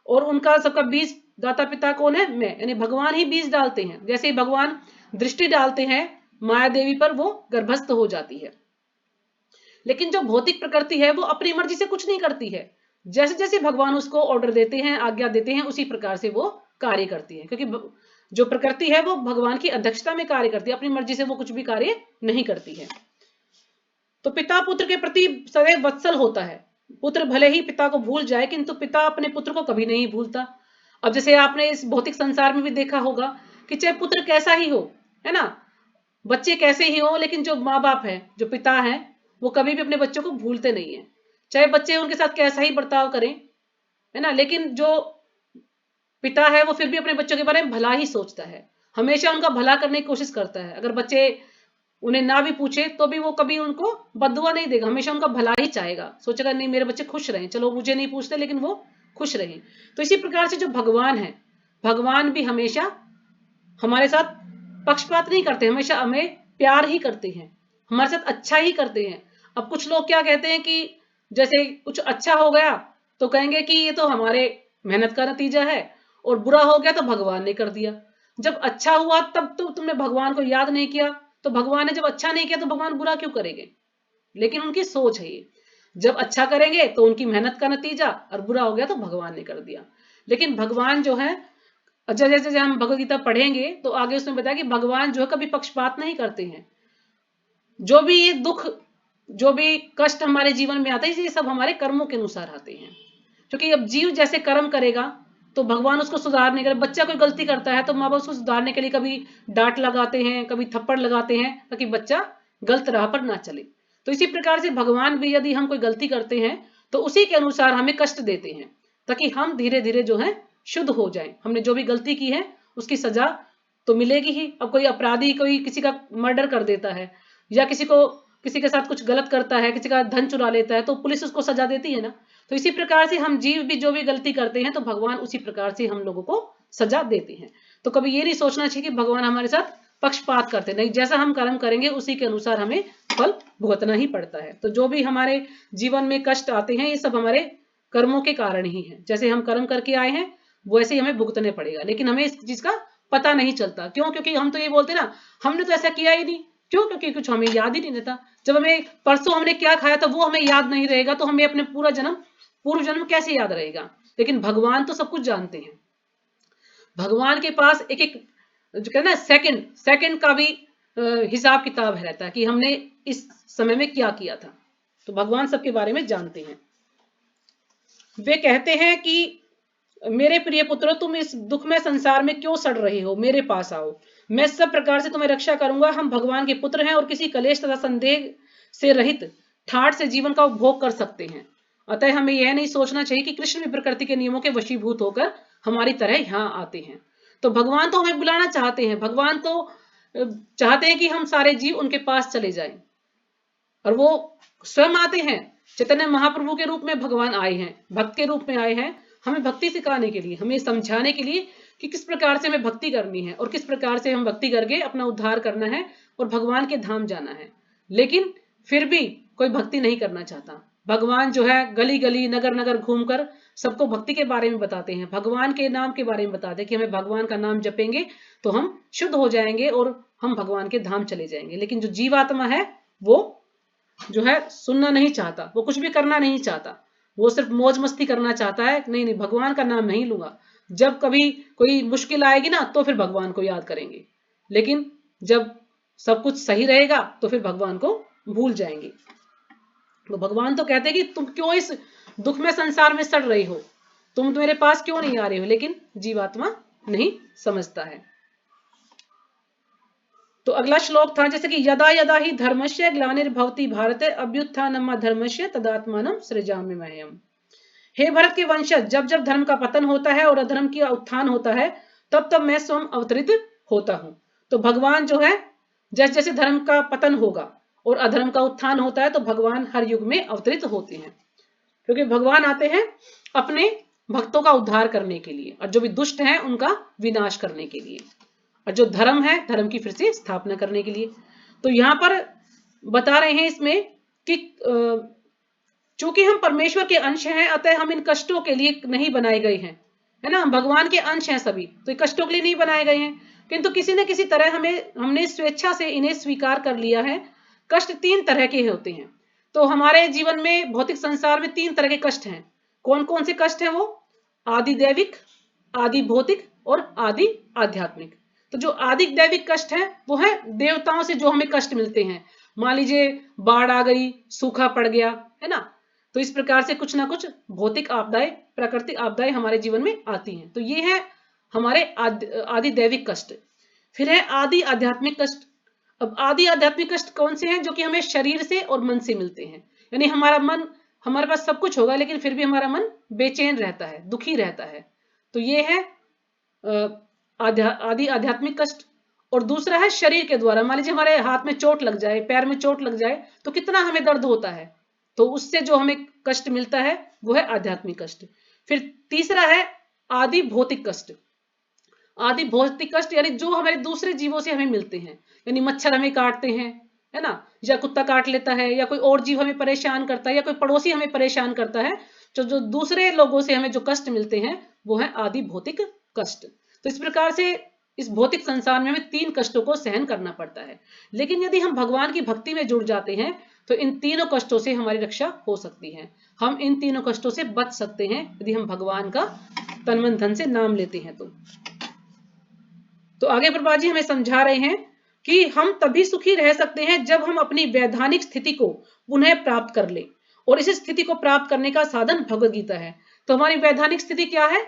Speaker 2: और उनका सबका बीज दाता पिता कौन है? मैं, यानी भगवान ही बीज डालते हैं। जैसे ही भगवान दृष्टि डालते हैं माया देवी पर, वो गर्भस्थ हो जाती है। लेकिन जो भौतिक प्रकृति है वो अपनी मर्जी से कुछ नहीं करती है, जैसे जैसे भगवान उसको ऑर्डर देते हैं, आज्ञा देते हैं, उसी प्रकार से वो कार्य करती है। क्योंकि जो प्रकृति है वो भगवान की अध्यक्षता में कार्य करती है, अपनी मर्जी से वो कुछ भी कार्य नहीं करती है। तो पिता पुत्र के प्रति सदैव वत्सल होता है। पुत्र भले ही पिता को भूल जाए किंतु पिता अपने पुत्र को कभी नहीं भूलता। अब जैसे आपने इस भौतिक संसार में भी देखा होगा कि चाहे पुत्र कैसा ही हो, है ना, बच्चे कैसे ही हो, लेकिन जो माँ बाप है, जो पिता है, वो कभी भी अपने बच्चों को भूलते नहीं है, चाहे बच्चे उनके साथ कैसा ही बर्ताव करें, है ना। लेकिन जो पिता है वो फिर भी अपने बच्चों के बारे में भला ही सोचता है, हमेशा उनका भला करने की कोशिश करता है। अगर बच्चे उन्हें ना भी पूछे तो भी वो कभी उनको बद्दुआ नहीं देगा, हमेशा उनका भला ही चाहेगा, सोचेगा नहीं मेरे बच्चे खुश रहें, चलो मुझे नहीं पूछते लेकिन वो खुश रहें। तो इसी प्रकार से जो भगवान है, भगवान भी हमेशा हमारे साथ पक्षपात नहीं करते, हमेशा हमें प्यार ही करते हैं, हमारे साथ अच्छा ही करते हैं। अब कुछ लोग क्या कहते हैं कि जैसे कुछ अच्छा हो गया तो कहेंगे कि ये तो हमारे मेहनत का नतीजा है, और बुरा हो गया तो भगवान ने कर दिया। जब अच्छा हुआ तब तो तुमने भगवान को याद नहीं किया, तो भगवान ने जब अच्छा नहीं किया तो भगवान बुरा क्यों करेंगे? लेकिन उनकी सोच है ये, जब अच्छा करेंगे तो उनकी मेहनत का नतीजा, और बुरा हो गया तो भगवान ने कर दिया। लेकिन भगवान जो है, जैसे जैसे हम भगवद गीता पढ़ेंगे तो आगे उसमें बताया कि भगवान जो है कभी पक्षपात नहीं करते हैं। जो भी ये दुख, जो भी कष्ट हमारे जीवन में आते हैं ये सब हमारे कर्मों के अनुसार आते हैं, क्योंकि अब जीव जैसे कर्म करेगा तो भगवान उसको सुधारने के लिए, बच्चा कोई गलती करता है तो माँ बाप उसको सुधारने के लिए कभी डांट लगाते हैं, कभी थप्पड़ लगाते हैं, ताकि बच्चा गलत राह पर ना चले। तो इसी प्रकार से भगवान भी यदि हम कोई गलती करते हैं तो उसी के अनुसार हमें कष्ट देते हैं, ताकि हम धीरे धीरे जो है शुद्ध हो जाए। हमने जो भी गलती की है उसकी सजा तो मिलेगी ही। अब कोई अपराधी कोई किसी का मर्डर कर देता है या किसी के साथ कुछ गलत करता है, किसी का धन चुरा लेता है, तो पुलिस उसको सजा देती है ना। तो इसी प्रकार से हम जीव भी जो भी गलती करते हैं तो भगवान उसी प्रकार से हम लोगों को सजा देते हैं। तो कभी ये नहीं सोचना चाहिए कि भगवान हमारे साथ पक्षपात करते नहीं, जैसा हम कर्म करेंगे उसी के अनुसार हमें फल भुगतना ही पड़ता है। तो जो भी हमारे जीवन में कष्ट आते हैं ये सब हमारे कर्मों के कारण ही है। जैसे हम कर्म करके आए हैं वैसे ही हमें भुगतने पड़ेगा, लेकिन हमें इस चीज का पता नहीं चलता। क्यों? क्योंकि हम तो ये बोलते ना हमने तो ऐसा किया ही नहीं। क्यों? क्योंकि कुछ हमें याद ही नहीं रहता। जब हमें परसों हमने क्या खाया था वो हमें याद नहीं रहेगा तो हमें अपने पूर्व जन्म कैसे याद रहेगा। लेकिन भगवान तो सब कुछ जानते हैं। भगवान के पास एक एक जो कहते हैं ना सेकंड का भी हिसाब किताब रहता है कि हमने इस समय में क्या किया था। तो भगवान सबके बारे में जानते हैं। वे कहते हैं कि मेरे प्रिय पुत्रों, तुम इस दुखमय संसार में क्यों सड़ रहे हो, मेरे पास आओ, मैं सब प्रकार से तुम्हें रक्षा करूंगा। हम भगवान के पुत्र हैं और किसी कलेश तथा संदेह से रहित ठाठ से जीवन का उपभोग कर सकते हैं। अतः हमें यह नहीं सोचना चाहिए कि कृष्ण भी प्रकृति के नियमों के वशीभूत होकर हमारी तरह यहाँ आते हैं। तो भगवान तो हमें बुलाना चाहते हैं, भगवान तो चाहते हैं कि हम सारे जीव उनके पास चले जाएं, और वो स्वयं आते हैं। चैतन्य महाप्रभु के रूप में भगवान आए हैं, भक्त के रूप में आए हैं, हमें भक्ति सिखाने के लिए, हमें समझाने के लिए कि किस प्रकार से हमें भक्ति करनी है और किस प्रकार से हम भक्ति करके अपना उद्धार करना है और भगवान के धाम जाना है। लेकिन फिर भी कोई भक्ति नहीं करना चाहता। भगवान जो है गली गली नगर नगर घूमकर सबको भक्ति के बारे में बताते हैं, भगवान के नाम के बारे में बताते हैं कि हमें भगवान का नाम जपेंगे तो हम शुद्ध हो जाएंगे और हम भगवान के धाम चले जाएंगे। लेकिन जो जीवात्मा है वो जो है सुनना नहीं चाहता, वो कुछ भी करना नहीं चाहता, वो सिर्फ मौज मस्ती करना चाहता है। नहीं नहीं, भगवान का नाम नहीं लूंगा। जब कभी कोई मुश्किल आएगी ना तो फिर भगवान को याद करेंगे, लेकिन जब सब कुछ सही रहेगा तो फिर भगवान को भूल जाएंगे। तो भगवान तो कहते हैं कि तुम क्यों इस दुख में संसार में सड़ रही हो, तुम मेरे पास क्यों नहीं आ रहे हो। लेकिन जीवात्मा नहीं समझता है। तो अगला श्लोक था जैसे कि यदा यदा ही धर्मस्य ग्लानिर्भवति भारत अभ्युत्थानम धर्मस्य तदात्मानं सृजाम्यहम्। हे भरत के वंशज, जब जब धर्म का पतन होता है और अधर्म का उत्थान होता है तब तब मैं स्वयं अवतरित होता हूं। तो भगवान जो है जैसे जैसे धर्म का पतन होगा और अधर्म का उत्थान होता है तो भगवान हर युग में अवतरित होते हैं, क्योंकि भगवान आते हैं अपने भक्तों का उद्धार करने के लिए और जो भी दुष्ट हैं उनका विनाश करने के लिए, और जो धर्म है धर्म की फिर से स्थापना करने के लिए। तो यहां पर बता रहे हैं इसमें कि चूंकि हम परमेश्वर के अंश हैं अतः हम इन कष्टों के लिए नहीं बनाए गए हैं, है ना। भगवान के अंश हैं सभी, तो कष्टों के लिए नहीं बनाए गए हैं, किंतु किसी न किसी तरह हमने स्वेच्छा से इन्हें स्वीकार कर लिया है। कष्ट तीन तरह के होते हैं। तो हमारे जीवन में भौतिक संसार में तीन तरह के कष्ट हैं। कौन कौन से कष्ट हैं वो? आदि दैविक, आदि भौतिक और आदि आध्यात्मिक। तो जो आदि दैविक कष्ट है वो है देवताओं से जो हमें कष्ट मिलते हैं। मान लीजिए बाढ़ आ गई, सूखा पड़ गया, है ना। तो इस प्रकार से कुछ ना कुछ भौतिक आपदाएं, प्राकृतिक आपदाएं हमारे जीवन में आती हैं। तो ये है हमारे आदि दैविक कष्ट। फिर है आदि आध्यात्मिक कष्ट। अब आदि आध्यात्मिक कष्ट कौन से हैं? जो कि हमें शरीर से और मन से मिलते हैं। यानी हमारा मन, हमारे पास सब कुछ होगा लेकिन फिर भी हमारा मन बेचैन रहता है, दुखी रहता है। तो ये है आदि आध्यात्मिक कष्ट। और दूसरा है शरीर के द्वारा। मान लीजिए हमारे हाथ में चोट लग जाए, पैर में चोट लग जाए तो कितना हमें दर्द होता है, तो उससे जो हमें कष्ट मिलता है वो है आध्यात्मिक कष्ट। फिर तीसरा है आदि भौतिक कष्ट। आदि भौतिक कष्ट यानी जो हमारे दूसरे जीवों से हमें मिलते हैं, यानी मच्छर हमें काटते हैं, है ना, या कुत्ता काट लेता है, या कोई और जीव हमें परेशान करता है, या कोई पड़ोसी हमें परेशान करता है। जो दूसरे लोगों से हमें जो कष्ट मिलते हैं वो है आदि भौतिक कष्ट। तो इस प्रकार से इस भौतिक संसार में हमें तीन कष्टों को सहन करना पड़ता है। लेकिन यदि हम भगवान की भक्ति में जुड़ जाते हैं तो इन तीनों कष्टों से हमारी रक्षा हो सकती है। हम इन तीनों कष्टों से बच सकते हैं यदि हम भगवान का तन मन धन से नाम लेते हैं। तो आगे प्रभा जी हमें समझा रहे हैं कि हम तभी सुखी रह सकते हैं जब हम अपनी वैधानिक स्थिति को पुनः प्राप्त कर ले, और इस स्थिति को प्राप्त करने का साधन भगवद गीता है। तो हमारी वैधानिक स्थिति क्या है?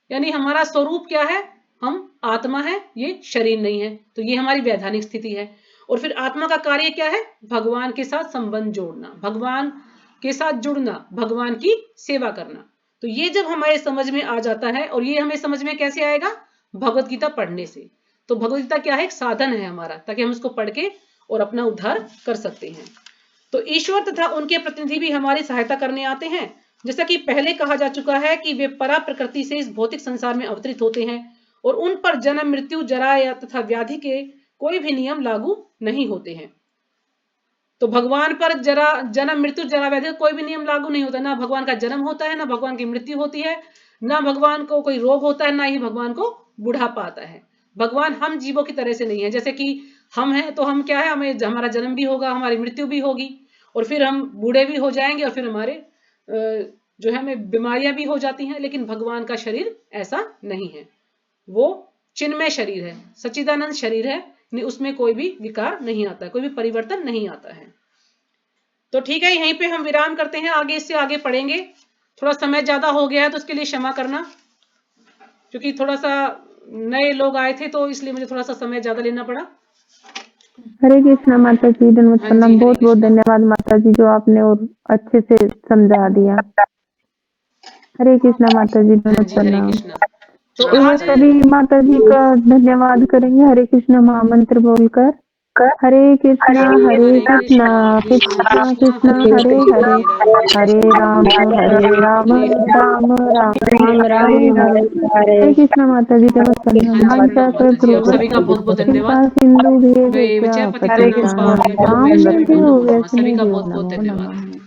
Speaker 2: यानी हमारा स्वरूप क्या है? हम आत्मा है, ये शरीर नहीं है। तो ये हमारी वैधानिक स्थिति है। और फिर आत्मा का कार्य क्या है? भगवान के साथ संबंध जोड़ना, भगवान के साथ जुड़ना, भगवान की सेवा करना। तो ये जब हमारे समझ में आ जाता है, और ये हमें समझ में कैसे आएगा? भगवद गीता पढ़ने से। तो भगवद गीता क्या है? एक साधन है हमारा, ताकि हम इसको पढ़ के और अपना उद्धार कर सकते हैं। तो ईश्वर तथा उनके प्रतिनिधि भी हमारी सहायता करने आते हैं। जैसा कि पहले कहा जा चुका है कि वे परा प्रकृति से इस भौतिक संसार में अवतरित होते हैं और उन पर जन्म, मृत्यु, जरा या तथा व्याधि कोई भी नियम लागू नहीं होते हैं। तो भगवान पर जरा जन्म मृत्यु जरा व्याधि कोई भी नियम लागू नहीं होता, ना भगवान का जन्म होता है, ना भगवान की मृत्यु होती है, ना भगवान को कोई रोग होता है, ना ही भगवान को बुढ़ापा आता है। भगवान हम जीवों की तरह से नहीं है, जैसे कि हम हैं तो हम क्या है, हमें हमारा जन्म भी होगा, हमारी मृत्यु भी होगी, और फिर हम बूढ़े भी हो जाएंगे, और फिर हमारे जो है हमें बीमारियां भी हो जाती हैं। लेकिन भगवान का शरीर ऐसा नहीं है, वो चिन्मय शरीर है, सच्चिदानंद शरीर है, उसमें कोई भी विकार नहीं आता, कोई भी परिवर्तन नहीं आता है। तो ठीक है, यहीं पे हम विराम करते हैं, आगे इससे आगे पढ़ेंगे। थोड़ा समय ज्यादा हो गया है तो उसके लिए क्षमा करना, क्योंकि थोड़ा सा नए लोग आए थे तो इसलिए मुझे थोड़ा सा समय ज्यादा लेना पड़ा।
Speaker 1: हरे कृष्णा माता जी, धन्यवाद
Speaker 2: हाँ
Speaker 1: प्रणाम,
Speaker 2: जी, हरे
Speaker 1: बहुत बहुत
Speaker 2: कृष्णा।
Speaker 1: धन्यवाद माता जी जो आपने और अच्छे से समझा दिया। हरे कृष्णा माता जी,
Speaker 2: हाँ
Speaker 1: धन्यवाद
Speaker 2: जी, हरे
Speaker 1: प्रणाम।
Speaker 2: कृष्णा। तो
Speaker 1: तो ये
Speaker 2: आज
Speaker 1: सभी माता जी का धन्यवाद करेंगे हरे कृष्णा महामंत्र बोलकर। हरे कृष्णा कृष्णा कृष्णा हरे हरे, हरे राम राम हरे हरे। हरे कृष्णा माता जी, नमस्कार।
Speaker 2: हाँ जी,
Speaker 1: वंशा
Speaker 2: प्रणाम माता जी, आप सभी का बहुत बहुत
Speaker 1: कृपा
Speaker 2: धन्यवाद।
Speaker 1: सिंधु
Speaker 2: वे विजय
Speaker 1: भेद
Speaker 2: पतितानां पावनेभ्यो वैष्णवेभ्यो नमः। सभी का बहुत बहुत
Speaker 1: नमो
Speaker 2: धन्यवाद।
Speaker 1: नमः।